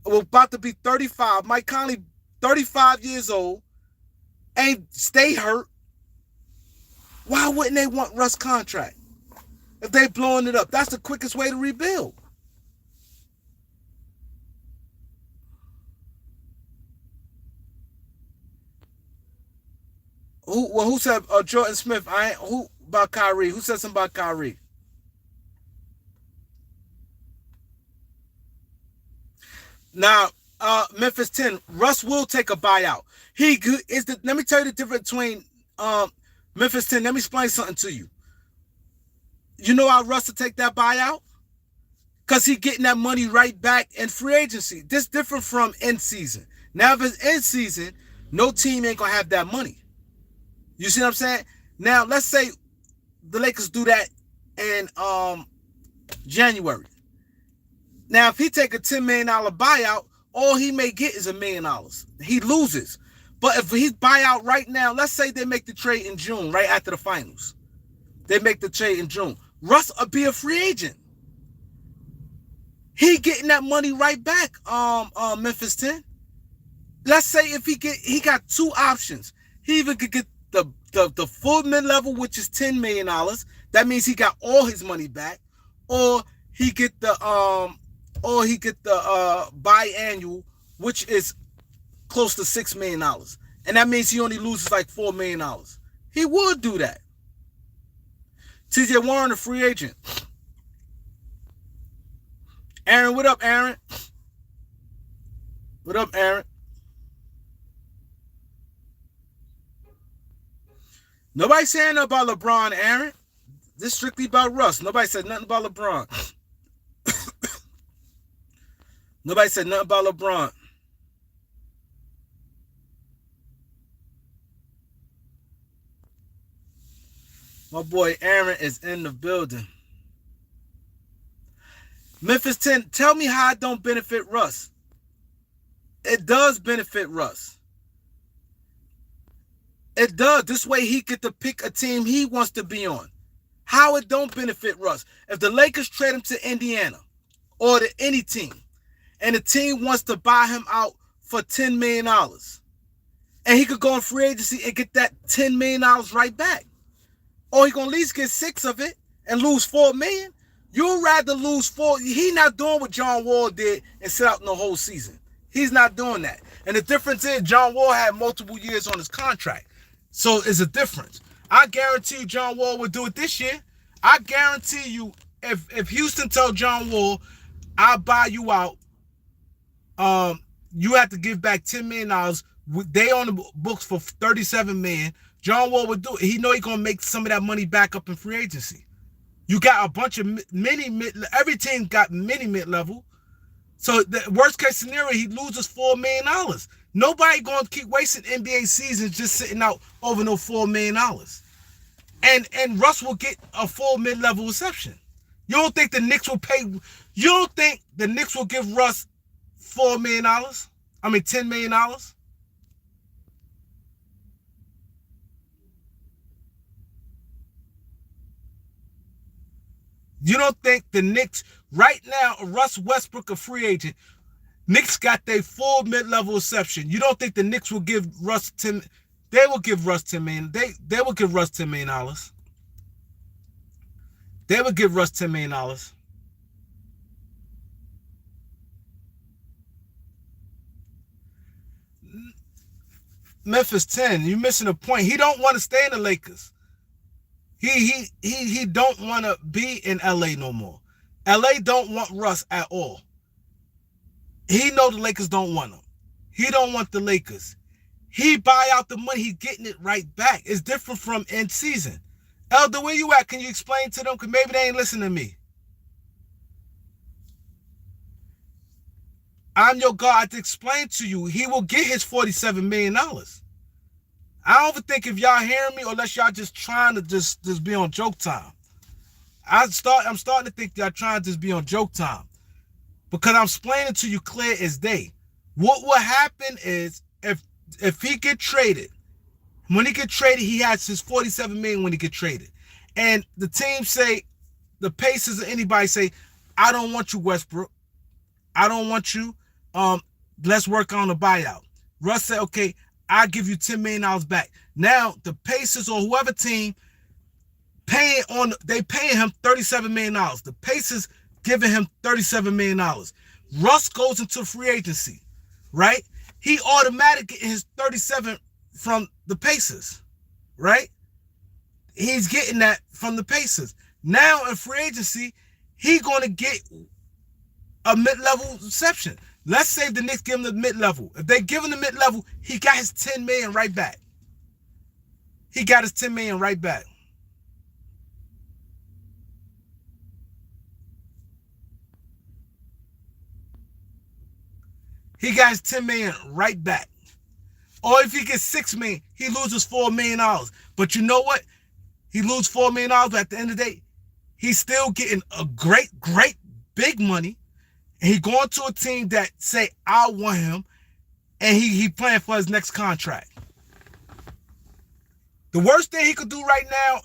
We're about to be 35. Mike Conley, 35 years old. Ain't stay hurt. Why wouldn't they want Russ' contract? If they blowing it up, that's the quickest way to rebuild. Who said Jordan Smith? Who about Kyrie? Who said something about Kyrie? Now, Memphis 10. Russ will take a buyout. Let me tell you the difference between Memphis 10. Let me explain something to you. You know how Russ will take that buyout? Because he getting that money right back in free agency. This different from end season. Now, if it's end season, no team ain't going to have that money. You see what I'm saying? Now, let's say the Lakers do that in January. Now, if he take a $10 million buyout, all he may get is $1 million. He loses. But if he buyout right now, let's say they make the trade in June, right after the finals. They make the trade in June. Russ will be a free agent. He getting that money right back, Memphis 10. Let's say if he got 2 options. He either could get the full mid-level, which is $10 million. That means he got all his money back, or he get the biannual, which is close to $6 million. And that means he only loses like $4 million. He would do that. TJ Warren, a free agent. Aaron, what up, Aaron? What up, Aaron? Nobody saying nothing about LeBron, Aaron. This is strictly about Russ. Nobody said nothing about LeBron. Nobody said nothing about LeBron. My boy Aaron is in the building. Memphis 10, tell me how it don't benefit Russ. It does benefit Russ. It does. This way he get to pick a team he wants to be on. How it don't benefit Russ. If the Lakers trade him to Indiana or to any team, and the team wants to buy him out for $10 million, and he could go in free agency and get that $10 million right back, or he gonna at least get 6 of it and lose $4 million. You'd rather lose 4. He not doing what John Wall did and sit out in the whole season. He's not doing that. And the difference is John Wall had multiple years on his contract. So it's a difference. I guarantee you John Wall would do it this year. I guarantee you if Houston told John Wall, I'll buy you out, you have to give back $10 million. They on the books for $37 million. John Wall would do it. He know he's going to make some of that money back up in free agency. You got a bunch of every team got mini mid-level. So the worst case scenario, he loses $4 million. Nobody going to keep wasting NBA seasons just sitting out over no $4 million. And Russ will get a full mid-level reception. You don't think the Knicks will pay? You don't think the Knicks will give Russ $4 million? I mean $10 million? You don't think the Knicks, right now, Russ Westbrook a free agent, Knicks got their full mid-level reception. You don't think the Knicks will give Russ 10? They will give Russ $10 million. They will give Russ $10 million. They will give Russ $10 million. Memphis 10, you're missing a point. He don't want to stay in the Lakers. He don't want to be in LA no more. LA don't want Russ at all. He know the Lakers don't want him. He don't want the Lakers. He buy out the money, he's getting it right back. It's different from in season. Elder, where you at? Can you explain to them? Because maybe they ain't listening to me. I'm your God to explain to you. He will get his $47 million. I don't think if y'all hearing me, or unless y'all just trying to just be on joke time. I'm starting to think y'all trying to just be on joke time. Because I'm explaining to you clear as day. What will happen is if he get traded, when he get traded, he has his $47 million when he get traded. And the team say, the Pacers or anybody say, I don't want you, Westbrook. I don't want you. Let's work on the buyout. Russ said, okay, I'll give you $10 million back. Now, the Pacers or whoever team paying him $37 million. The Pacers giving him $37 million. Russ goes into free agency, right? He automatically gets his 37 from the Pacers, right? He's getting that from the Pacers. Now in free agency, he's going to get a mid-level reception. Let's say the Knicks give him the mid-level. If they give him the mid-level, he got his $10 million right back. He got his $10 million right back. He got his $10 million right back. Or if he gets $6 million, he loses $4 million. But you know what? He loses $4 million, but at the end of the day, he's still getting a great big money. And he going to a team that say, I want him, and he playing for his next contract. The worst thing he could do right now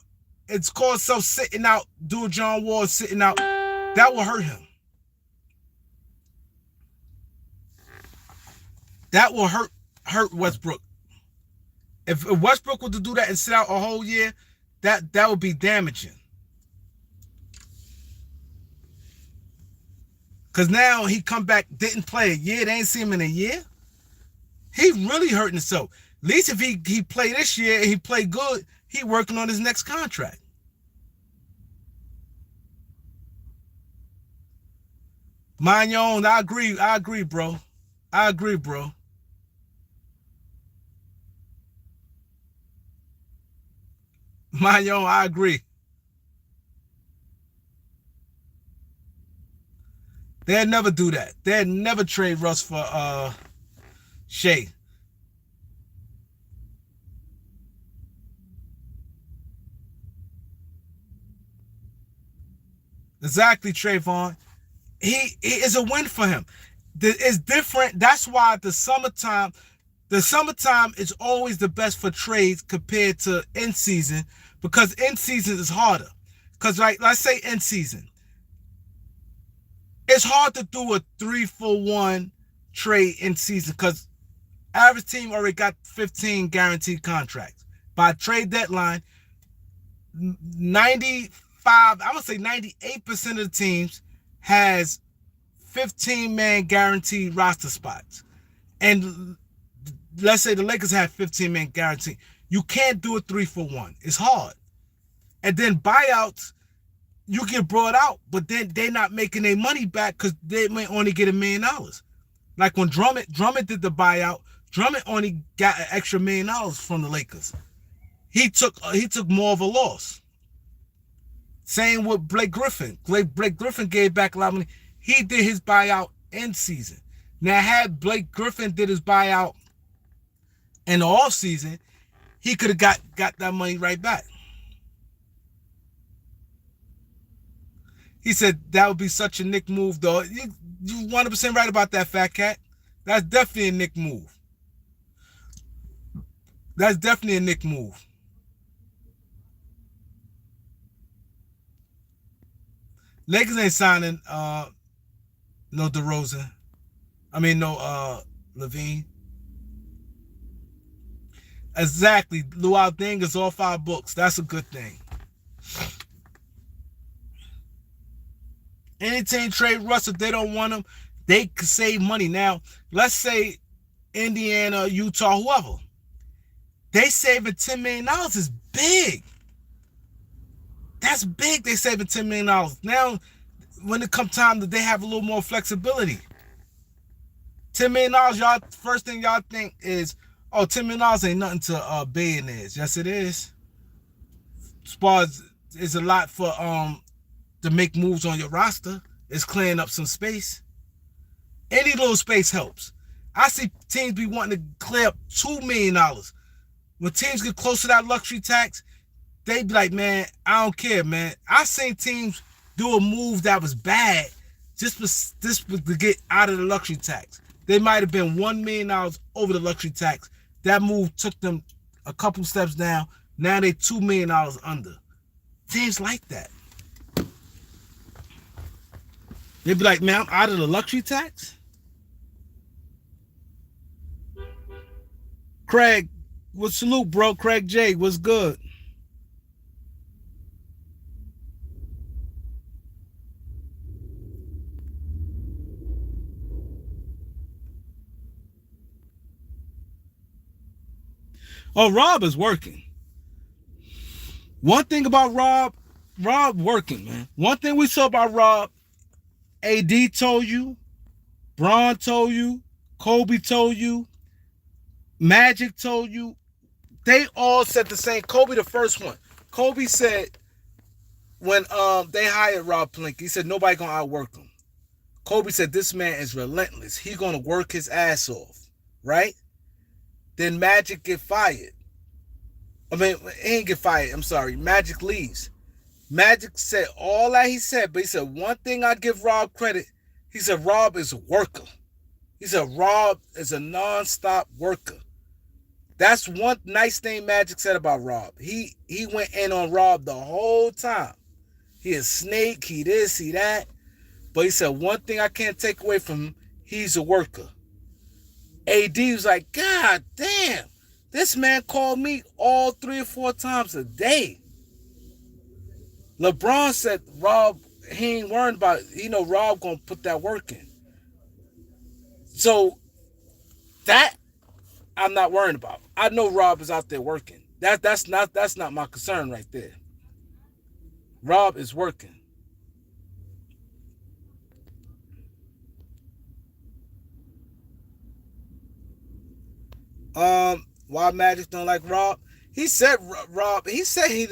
is call himself sitting out, doing John Wall sitting out. That will hurt him. That will hurt Westbrook. If Westbrook were to do that and sit out a whole year, that would be damaging. Cause now he come back, didn't play a year. They ain't see him in a year. He really hurting himself. At least if he played this year and he played good, he working on his next contract. Mind your own. I agree, bro. I agree, bro. Mind your own. I agree. They'd never do that. They'd never trade Russ for Shea. Exactly, Trayvon. He is a win for him. It's different. That's why the summertime is always the best for trades compared to in season, because in season is harder. Because like let's say in season, it's hard to do a 3-for-1 trade in season because average team already got 15 guaranteed contracts. By trade deadline, 95, I would say 98% of the teams has 15-man guaranteed roster spots. And let's say the Lakers have 15-man guaranteed. You can't do a 3-for-1. It's hard. And then buyouts, you get brought out, but then they're not making their money back because they may only get $1 million. Like when Drummond did the buyout, Drummond only got an extra $1 million from the Lakers. He took more of a loss. Same with Blake Griffin. Blake Griffin gave back a lot of money. He did his buyout in season. Now, had Blake Griffin did his buyout in the off season, he could have got that money right back. He said that would be such a Nick move, though. You 100% right about that, Fat Cat. That's definitely a Nick move. That's definitely a Nick move. Lakers ain't signing no DeRozan. I mean no Levine. Exactly. Luau Deng is off our books. That's a good thing. Any team trade Russ if they don't want him, they can save money. Now, let's say Indiana, Utah, whoever. They saving $10 million is big. That's big. They saving $10 million. Now, when it comes time that they have a little more flexibility. $10 million, y'all, first thing y'all think is, oh, $10 million ain't nothing to billionaires. Yes, it is. Spars is a lot for to make moves on your roster. It's clearing up some space. Any little space helps. I see teams be wanting to clear up $2 million. When teams get close to that luxury tax, they be like, man, I don't care, man. I seen teams do a move that was bad just to get out of the luxury tax. They might have been $1 million over the luxury tax. That move took them a couple steps down. Now they $2 million under. Teams like that. They be like, man, I'm out of the luxury tax. Craig, salute, bro. Craig J, what's good? Oh, Rob is working. One thing about Rob working, man. One thing we saw about Rob, AD told you, Bron told you, Kobe told you, Magic told you. They all said the same. Kobe, the first one. Kobe said when they hired Rob Pelinka, he said nobody gonna outwork him. Kobe said this man is relentless. He gonna work his ass off, right? Then Magic get fired. I mean, he ain't get fired. I'm sorry. Magic leaves. Magic said all that he said, but he said one thing I give Rob credit. He said Rob is a worker. He said Rob is a non-stop worker. That's one nice thing Magic said about Rob. He went in on Rob the whole time. He a snake, he this, he that. But he said one thing I can't take away from him, he's a worker. AD was like, God damn. This man called me all 3 or 4 times a day. LeBron said Rob, he ain't worried about it. You know Rob gonna put that work in. So that I'm not worried about. I know Rob is out there working. That's not my concern right there. Rob is working. Why Magic don't like Rob? He said Rob. He said he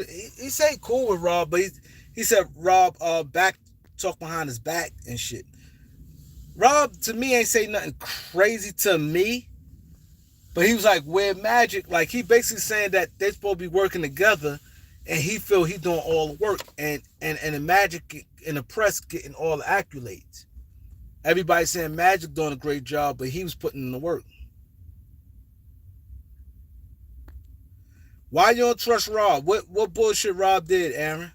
cool with Rob, but he said Rob back talk behind his back and shit. Rob to me ain't say nothing crazy to me, but he was like where Magic, like he basically saying that they supposed to be working together, and he feel he doing all the work, and the Magic in the press getting all the accolades. Everybody saying Magic doing a great job, but he was putting in the work. Why you don't trust Rob? What bullshit Rob did, Aaron?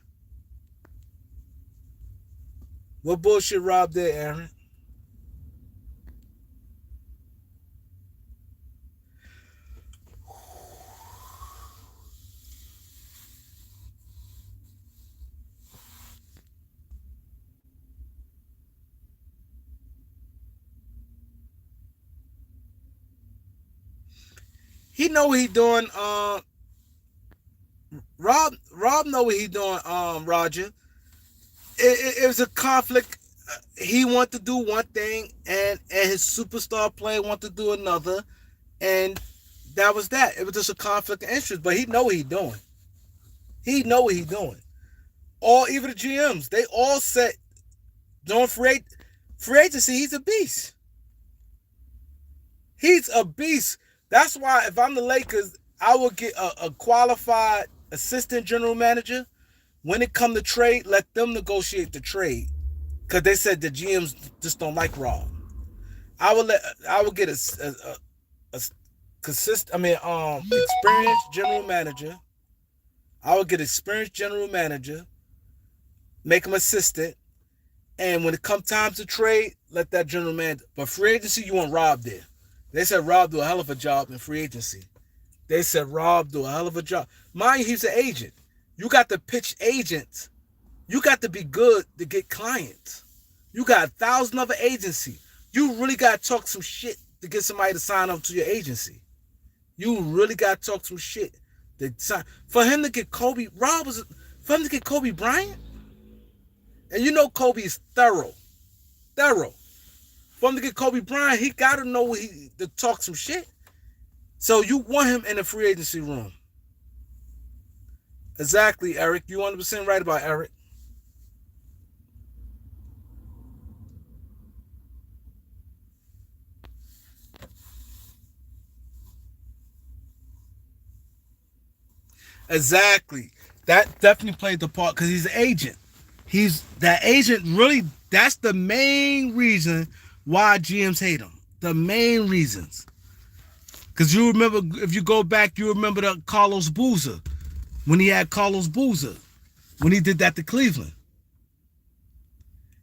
What bullshit Rob did, Aaron? He know what he doing. Rob know what he doing. Roger. It was a conflict. He want to do one thing, and his superstar player want to do another, and that was that. It was just a conflict of interest. But he know what he doing. He know what he doing. All even the GMs, they all said, "Don't free agency. He's a beast. He's a beast." That's why if I'm the Lakers, I will get a qualified assistant general manager. When it come to trade, let them negotiate the trade. Because they said the GMs just don't like Rob. I will get a consist I mean experienced general manager. I would get experienced general manager, make him assistant, and when it come time to trade, let that general manager. But free agency, you want Rob there. They said Rob do a hell of a job in free agency. They said Rob do a hell of a job. Mind you, he's an agent. You got to pitch agents. You got to be good to get clients. You got 1,000 other agency. You really got to talk some shit to get somebody to sign up to your agency. You really got to talk some shit. To sign. For him to get Kobe, for him to get Kobe Bryant, and you know Kobe is thorough. Thorough. For him to get Kobe Bryant, he got to know to talk some shit. So you want him in the free agency room. Exactly, Eric. You 100% right about Eric. Exactly. That definitely played the part because he's an agent. He's that agent really, that's the main reason why GMs hate him. The main reasons. Because you remember, if you go back, you remember the Carlos Boozer. When he had Carlos Boozer. When he did that to Cleveland.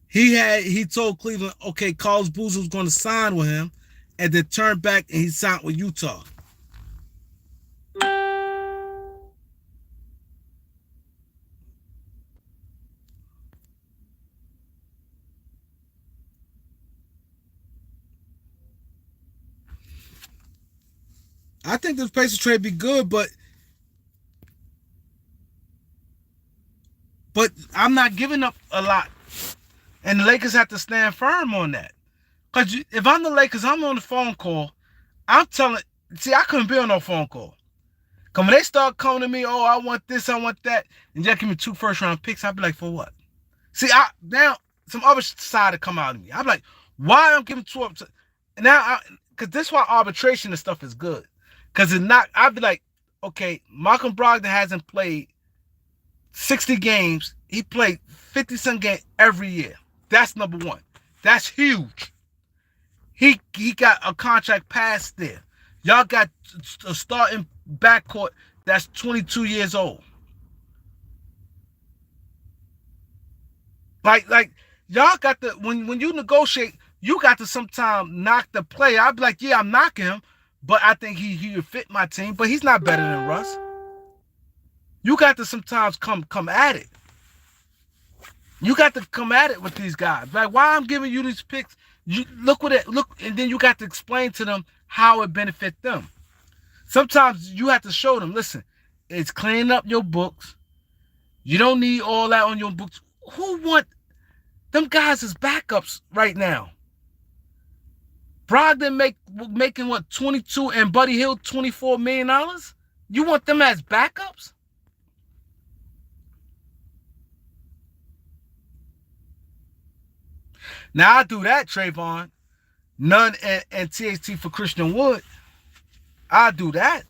He told Cleveland, okay, Carlos Boozer was going to sign with him, and then turned back and he signed with Utah. I think this pace of trade be good, but I'm not giving up a lot. And the Lakers have to stand firm on that. Because if I'm the Lakers, I'm on the phone call. I'm telling, see, I couldn't be on no phone call. Because when they start coming to me, oh, I want this, I want that, and just give me 2 first-round picks, I'd be like, for what? See, now some other side to come out of me. I'm like, why I'm giving 2 up to, now, because this is why arbitration and stuff is good. Because it's not, I'd be like, okay, Malcolm Brogdon hasn't played 60 games. He played 50-some games every year. That's number one. That's huge. He got a contract past there. Y'all got a starting backcourt that's 22 years old. Like y'all got to when you negotiate, you got to sometimes knock the player. I'd be like, yeah, I'm knocking him, but I think he would fit my team. But he's not better than Russ. You got to sometimes come at it. You got to come at it with these guys. Like, why I'm giving you these picks? You look and then you got to explain to them how it benefit them. Sometimes you have to show them, listen, it's cleaning up your books. You don't need all that on your books. Who want them guys as backups right now? Brogdon making what, 22, and Buddy Hield $24 million? You want them as backups? Now I do that, Trayvon. None and THT for Christian Wood. I do that.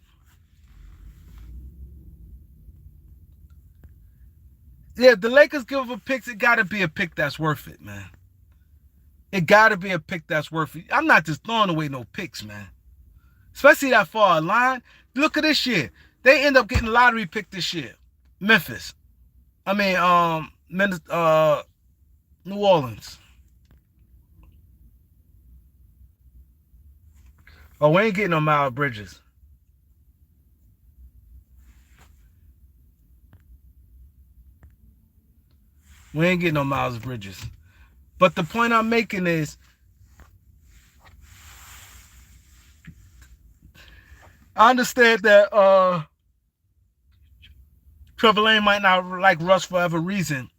Yeah, the Lakers give up picks. It got to be a pick that's worth it, man. It got to be a pick that's worth it. I'm not just throwing away no picks, man. Especially that far line. Look at this year. They end up getting a lottery pick this year. Memphis. I mean, New Orleans. Oh, we ain't getting no Miles Bridges. We ain't getting no Miles Bridges. But the point I'm making is, I understand that Trevor Lane might not like Russ for whatever reason,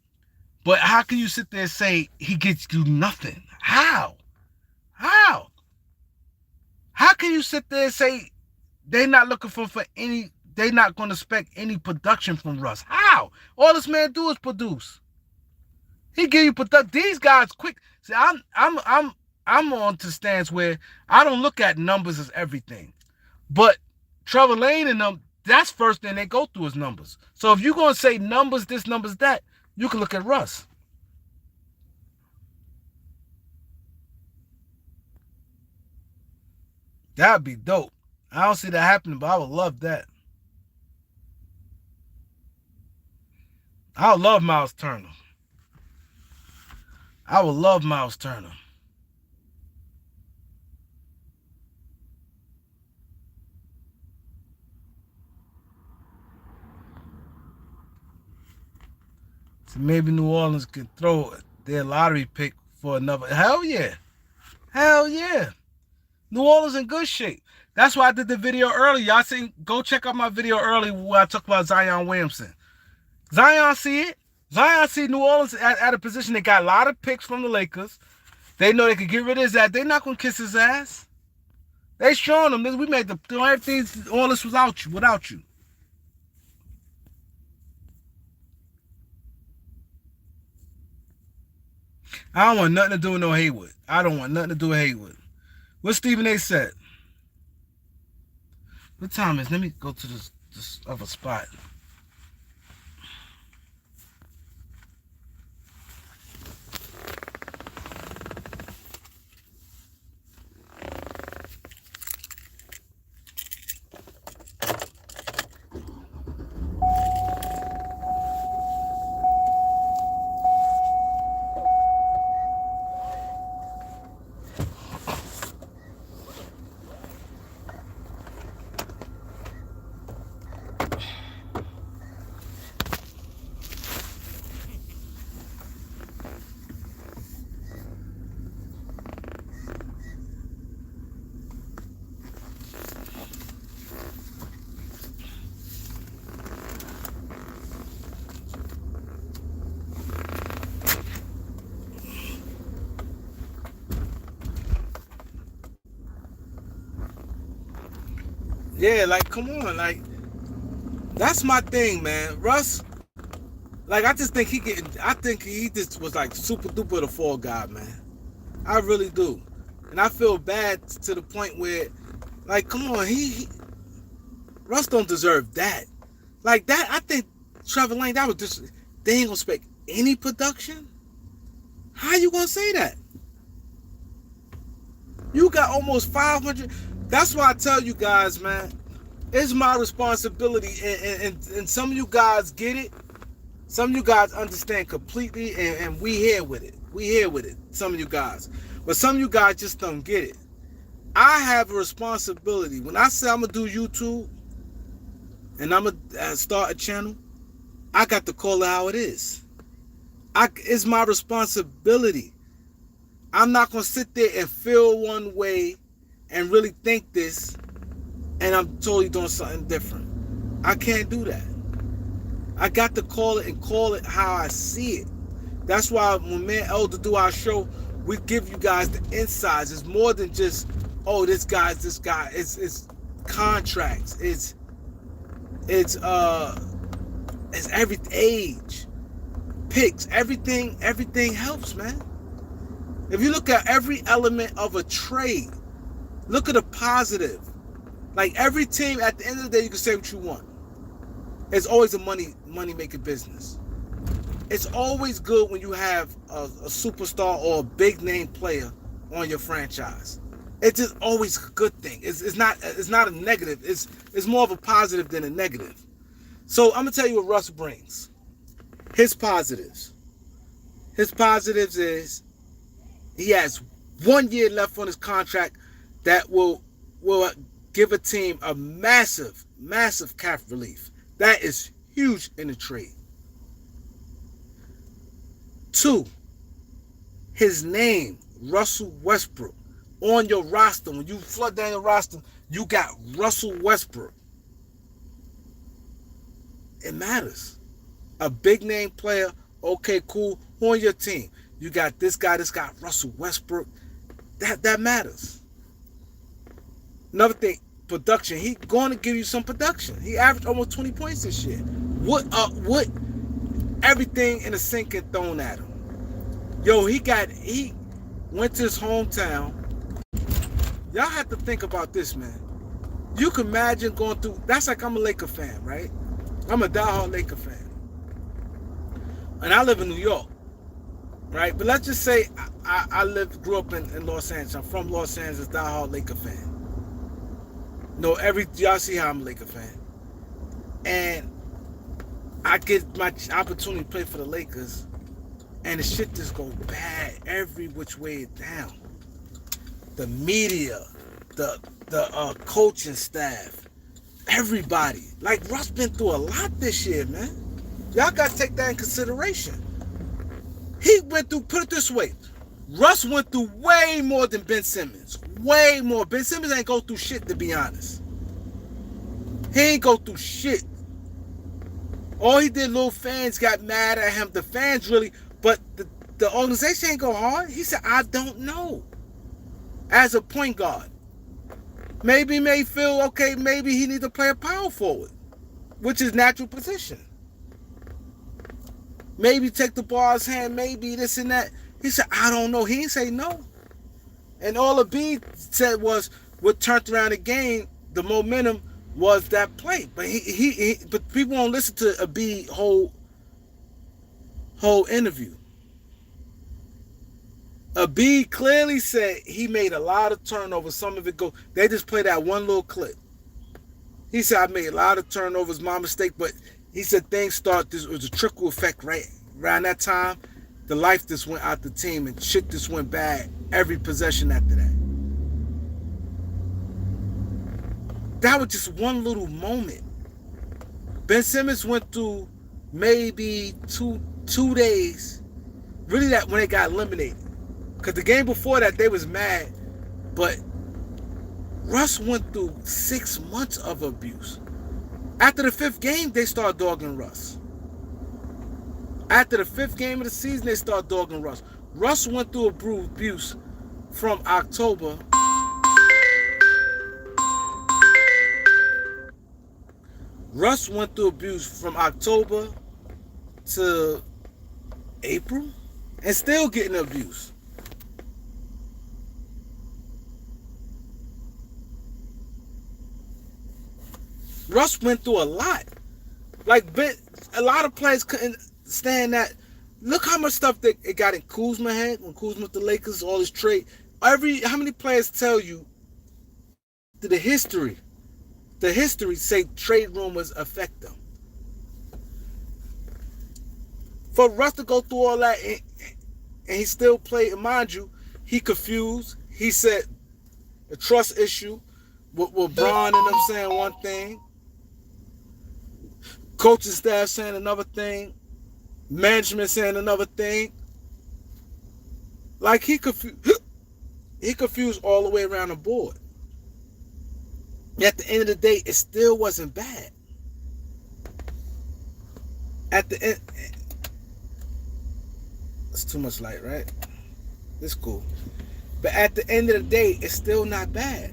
but how can you sit there and say he gets you nothing? How? How? How can you sit there and say they're not looking for any, they're not going to expect any production from Russ? How? All this man do is produce. He give you production. These guys quick. See, I'm on to stance where I don't look at numbers as everything, but Trevor Lane and them, that's first thing they go through is numbers. So if you're gonna say numbers this, numbers that, you can look at Russ. That'd be dope. I don't see that happening, but I would love that. I would love Miles Turner. I would love Miles Turner. So maybe New Orleans could throw their lottery pick for another. Hell yeah. Hell yeah. New Orleans in good shape. That's why I did the video early. Y'all seen, go check out my video early where I talk about Zion Williamson. Zion see it. Zion see New Orleans at a position. They got a lot of picks from the Lakers. They know they could get rid of his ass. They're not going to kiss his ass. They showing him this. We made the everything, all this without you. I don't want nothing to do with no Haywood. I don't want nothing to do with Haywood. What Stephen A said. What time is? Let me go to this other spot. Yeah, like, come on, like, that's my thing, man. Russ, like, I think he just was like super duper the fall guy, man. I really do. And I feel bad to the point where, like, come on, Russ don't deserve that. Like that, I think Trevor Lane, that was just, they ain't gonna expect any production? How you gonna say that? You got almost 500. That's why I tell you guys, man, it's my responsibility, and some of you guys get it. Some of you guys understand completely, and we here with it. We here with it, some of you guys. But some of you guys just don't get it. I have a responsibility. When I say I'm gonna do YouTube and I'm gonna start a channel, I got to call it how it is. It's my responsibility. I'm not gonna sit there and feel one way and really think this, and I'm totally doing something different. I can't do that. I got to call it and call it how I see it. That's why when me and Elder do our show, we give you guys the insides. It's more than just, oh, this guy's this guy. It's contracts. It's every age, picks, everything helps, man. If you look at every element of a trade, look at the positive. Like every team, at the end of the day, you can say what you want. It's always a money making business. It's always good when you have a superstar or a big name player on your franchise. It's just always a good thing. It's not a negative. It's more of a positive than a negative. So I'm gonna tell you what Russ brings. His positives. His positives is he has 1 year left on his contract that will give a team a massive cap relief. That is huge in the trade. 2, his name, Russell Westbrook, on your roster. When you flood down your roster, you got Russell Westbrook. It matters. A big name player, okay, cool. Who on your team? You got this guy, Russell Westbrook. That matters. Another thing, production. He's going to give you some production. He averaged almost 20 points this year. What everything in a sink and thrown at him. Yo, he went to his hometown. Y'all have to think about this, man. You can imagine going through, that's like I'm a Laker fan, right? I'm a diehard Laker fan. And I live in New York, right? But let's just say I grew up in Los Angeles. I'm from Los Angeles, diehard Laker fan. No, y'all see how I'm a Laker fan. And I get my opportunity to play for the Lakers, and the shit just go bad every which way down. The media, the coaching staff, everybody. Like, Russ been through a lot this year, man. Y'all got to take that in consideration. He went through, put it this way, Russ went through way more than Ben Simmons. Way more. Ben Simmons ain't go through shit, to be honest. He ain't go through shit. All he did, little fans got mad at him. The fans really, but the organization ain't go hard. He said, I don't know. As a point guard. Maybe he may feel, okay, maybe he needs to play a power forward, which is natural position. Maybe take the ball out of his hand, maybe this and that. He said, I don't know. He didn't say no. And all Embiid said was, what turned around the game, the momentum, was that play. But but people won't listen to Embiid's whole interview. Embiid clearly said he made a lot of turnovers. Some of it they just played that one little clip. He said, I made a lot of turnovers, my mistake, but he said things it was a trickle effect right around that time. The life just went out the team and shit just went bad every possession after that. That was just one little moment. Ben Simmons went through maybe two days, really, that when they got eliminated. Because the game before that, they was mad. But Russ went through 6 months of abuse. After the 5th game, they started dogging Russ. After the 5th game of the season, they started dogging Russ. Russ went through abuse from October. Russ went through abuse from October to April and still getting abuse. Russ went through a lot. Like, a lot of players couldn't stand that. Look how much stuff it got in Kuzma head when Kuzma with the Lakers, all this trade. How many players tell you the history say trade rumors affect them? For Russ to go through all that and he still played, and mind you, he confused. He said, The trust issue with Braun and them saying one thing, coaching staff saying another thing, management saying another thing. Like he confused all the way around the board. At the end of the day, it still wasn't bad. At the end, it's too much light, right? It's cool. But at the end of the day, it's still not bad.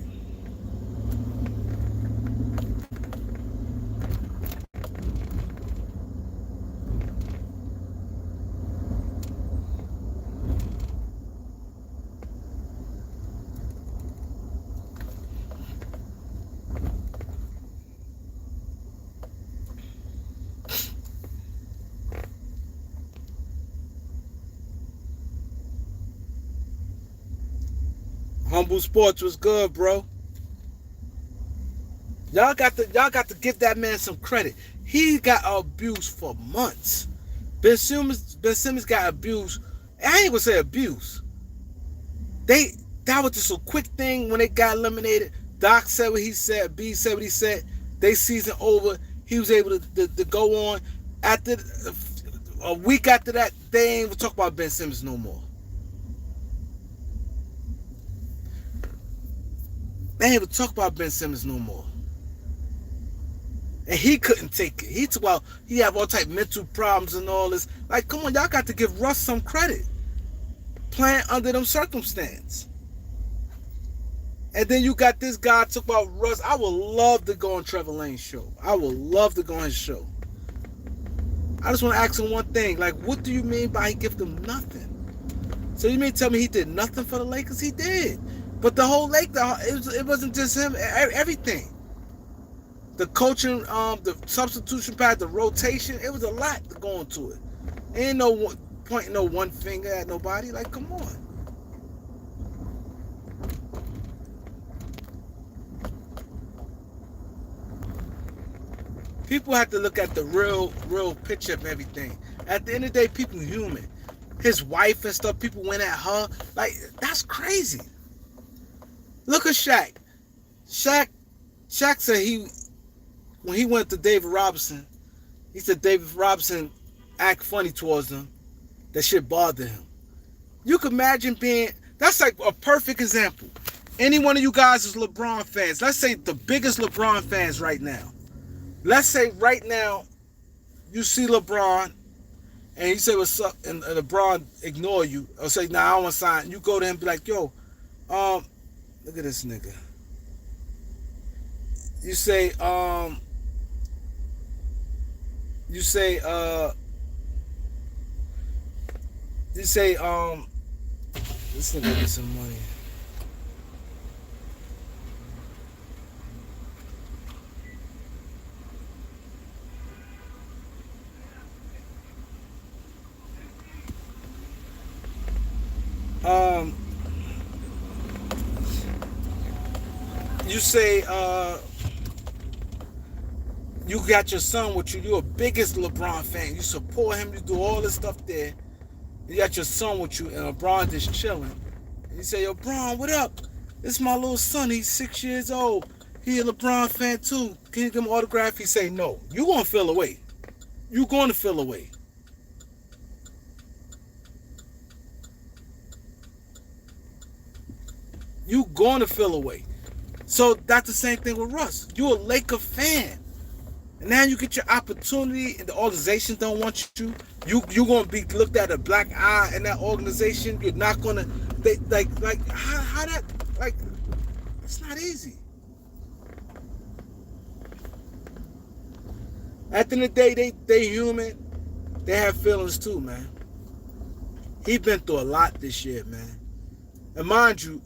Humble Sports was good, bro. Y'all got to give that man some credit. He got abused for months. Ben Simmons got abused. I ain't gonna say abuse. That was just a quick thing when they got eliminated. Doc said what he said. B said what he said. They season over. He was able to go on. After a week after that, they ain't even talk about Ben Simmons no more. They ain't even talk about Ben Simmons no more. And he couldn't take it. He talked about he have all type of mental problems and all this. Like, come on, y'all got to give Russ some credit. Playing under them circumstances. And then you got this guy talk about Russ. I would love to go on Trevor Lane's show. I would love to go on his show. I just want to ask him one thing. Like, what do you mean by he give them nothing? So you mean tell me he did nothing for the Lakers? He did. But the whole it wasn't just him. Everything. The coaching, the substitution pad, the rotation, it was a lot to go into it. Ain't no pointing no one finger at nobody. Like, come on. People have to look at the real picture of everything. At the end of the day, people are human. His wife and stuff, people went at her. Like, that's crazy. Look at Shaq. Shaq said when he went to David Robinson, he said David Robinson act funny towards him. That shit bothered him. You can imagine that's like a perfect example. Any one of you guys is LeBron fans. Let's say the biggest LeBron fans right now. Let's say right now you see LeBron and you say what's up and LeBron ignore you or say, nah, I don't want to sign. You go to him and be like, yo, look at this nigga. You say, this nigga get some money. You say, you got your son with you. You're a biggest LeBron fan. You support him. You do all this stuff there. You got your son with you, and LeBron just chilling. And you say, yo, Bron, what up? This is my little son. He's 6 years old. He a LeBron fan too. Can you give him an autograph? He say, no. You gonna feel away. You gonna feel away. You gonna feel away. So that's the same thing with Russ. You're a Laker fan. And now you get your opportunity and the organization don't want you. You're gonna be looked at a black eye in that organization. You're not gonna how that it's not easy. At the end of the day, they human. They have feelings too, man. He been through a lot this year, man. And mind you,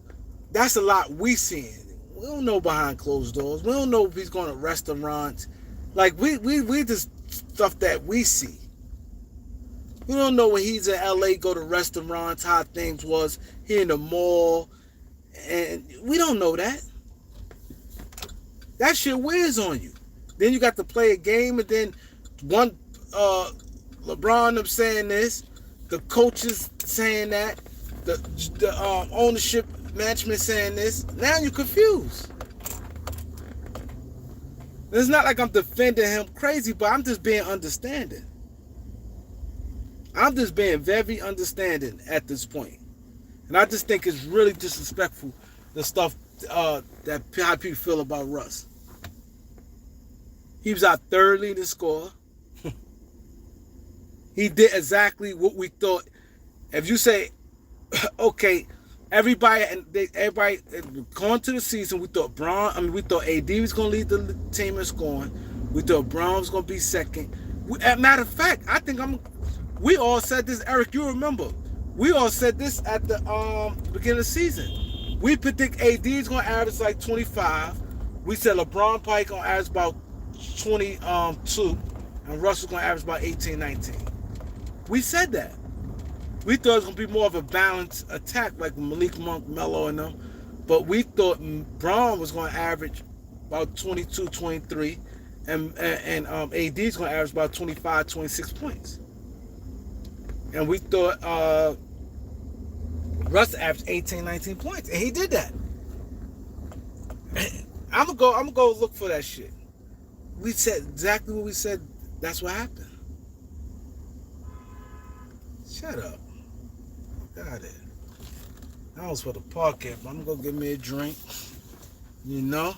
that's a lot we seeing. We don't know behind closed doors. We don't know if he's going to restaurants. Like, we just stuff that we see. We don't know when he's in LA, go to restaurants, how things was here in the mall. And we don't know that. That shit wears on you. Then you got to play a game, and then one LeBron them saying this, the coaches saying that, the ownership management saying this. Now you're confused. It's not like I'm defending him crazy, but I'm just being understanding. I'm just being very understanding at this point. And I just think it's really disrespectful, the stuff that how people feel about Russ. He was our third leading scorer. He did exactly what we thought. If you say, okay, everybody going to the season, we thought we thought AD was gonna lead the team in scoring. We thought Brown was gonna be second. As a matter of fact, I think we all said this, Eric. You remember? We all said this at the beginning of the season. We predict AD is gonna average like 25. We said LeBron probably gonna average about 22, and Russ was gonna average about 18, 19. We said that. We thought it was going to be more of a balanced attack like Malik Monk, Melo, and them. But we thought Braun was going to average about 22, 23. And AD is going to average about 25, 26 points. And we thought Russ averaged 18, 19 points. And he did that. I'm gonna go look for that shit. We said exactly what we said. That's what happened. Shut up. Got it. I was for the podcast, but I'm gonna go get me a drink. You know?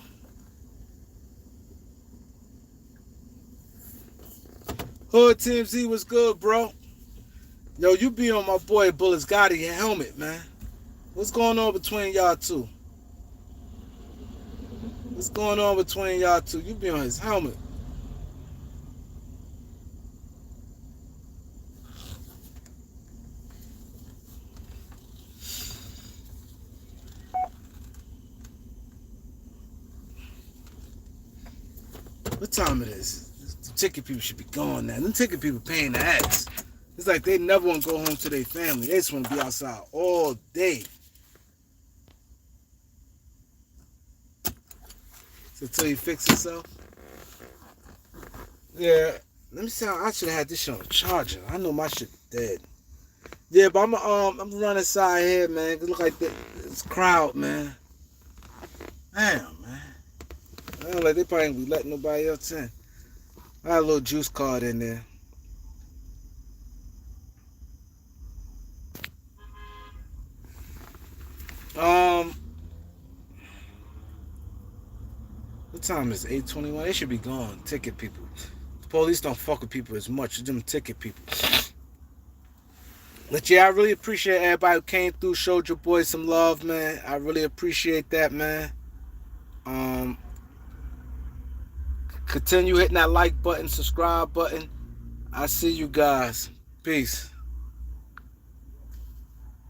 Hood Team Z was good, bro. Yo, you be on my boy Bullets Gotti helmet, man. What's going on between y'all two? What's going on between y'all two? You be on his helmet. What time it is? The ticket people should be going now. Them ticket people paying the ass. It's like they never want to go home to their family. They just want to be outside all day. So until he fix himself. Yeah. Let me see how I should have had this shit on charger. I know my shit dead. Yeah, but I'm running inside here, man. It look like this crowd, man. Damn, man. I don't like they probably ain't be letting nobody else in. I had a little juice card in there. What time is it? 8:21? They should be gone. Ticket people. The police don't fuck with people as much as them ticket people. But yeah, I really appreciate everybody who came through, showed your boys some love, man. I really appreciate that, man. Continue hitting that like button, subscribe button. I see you guys. Peace.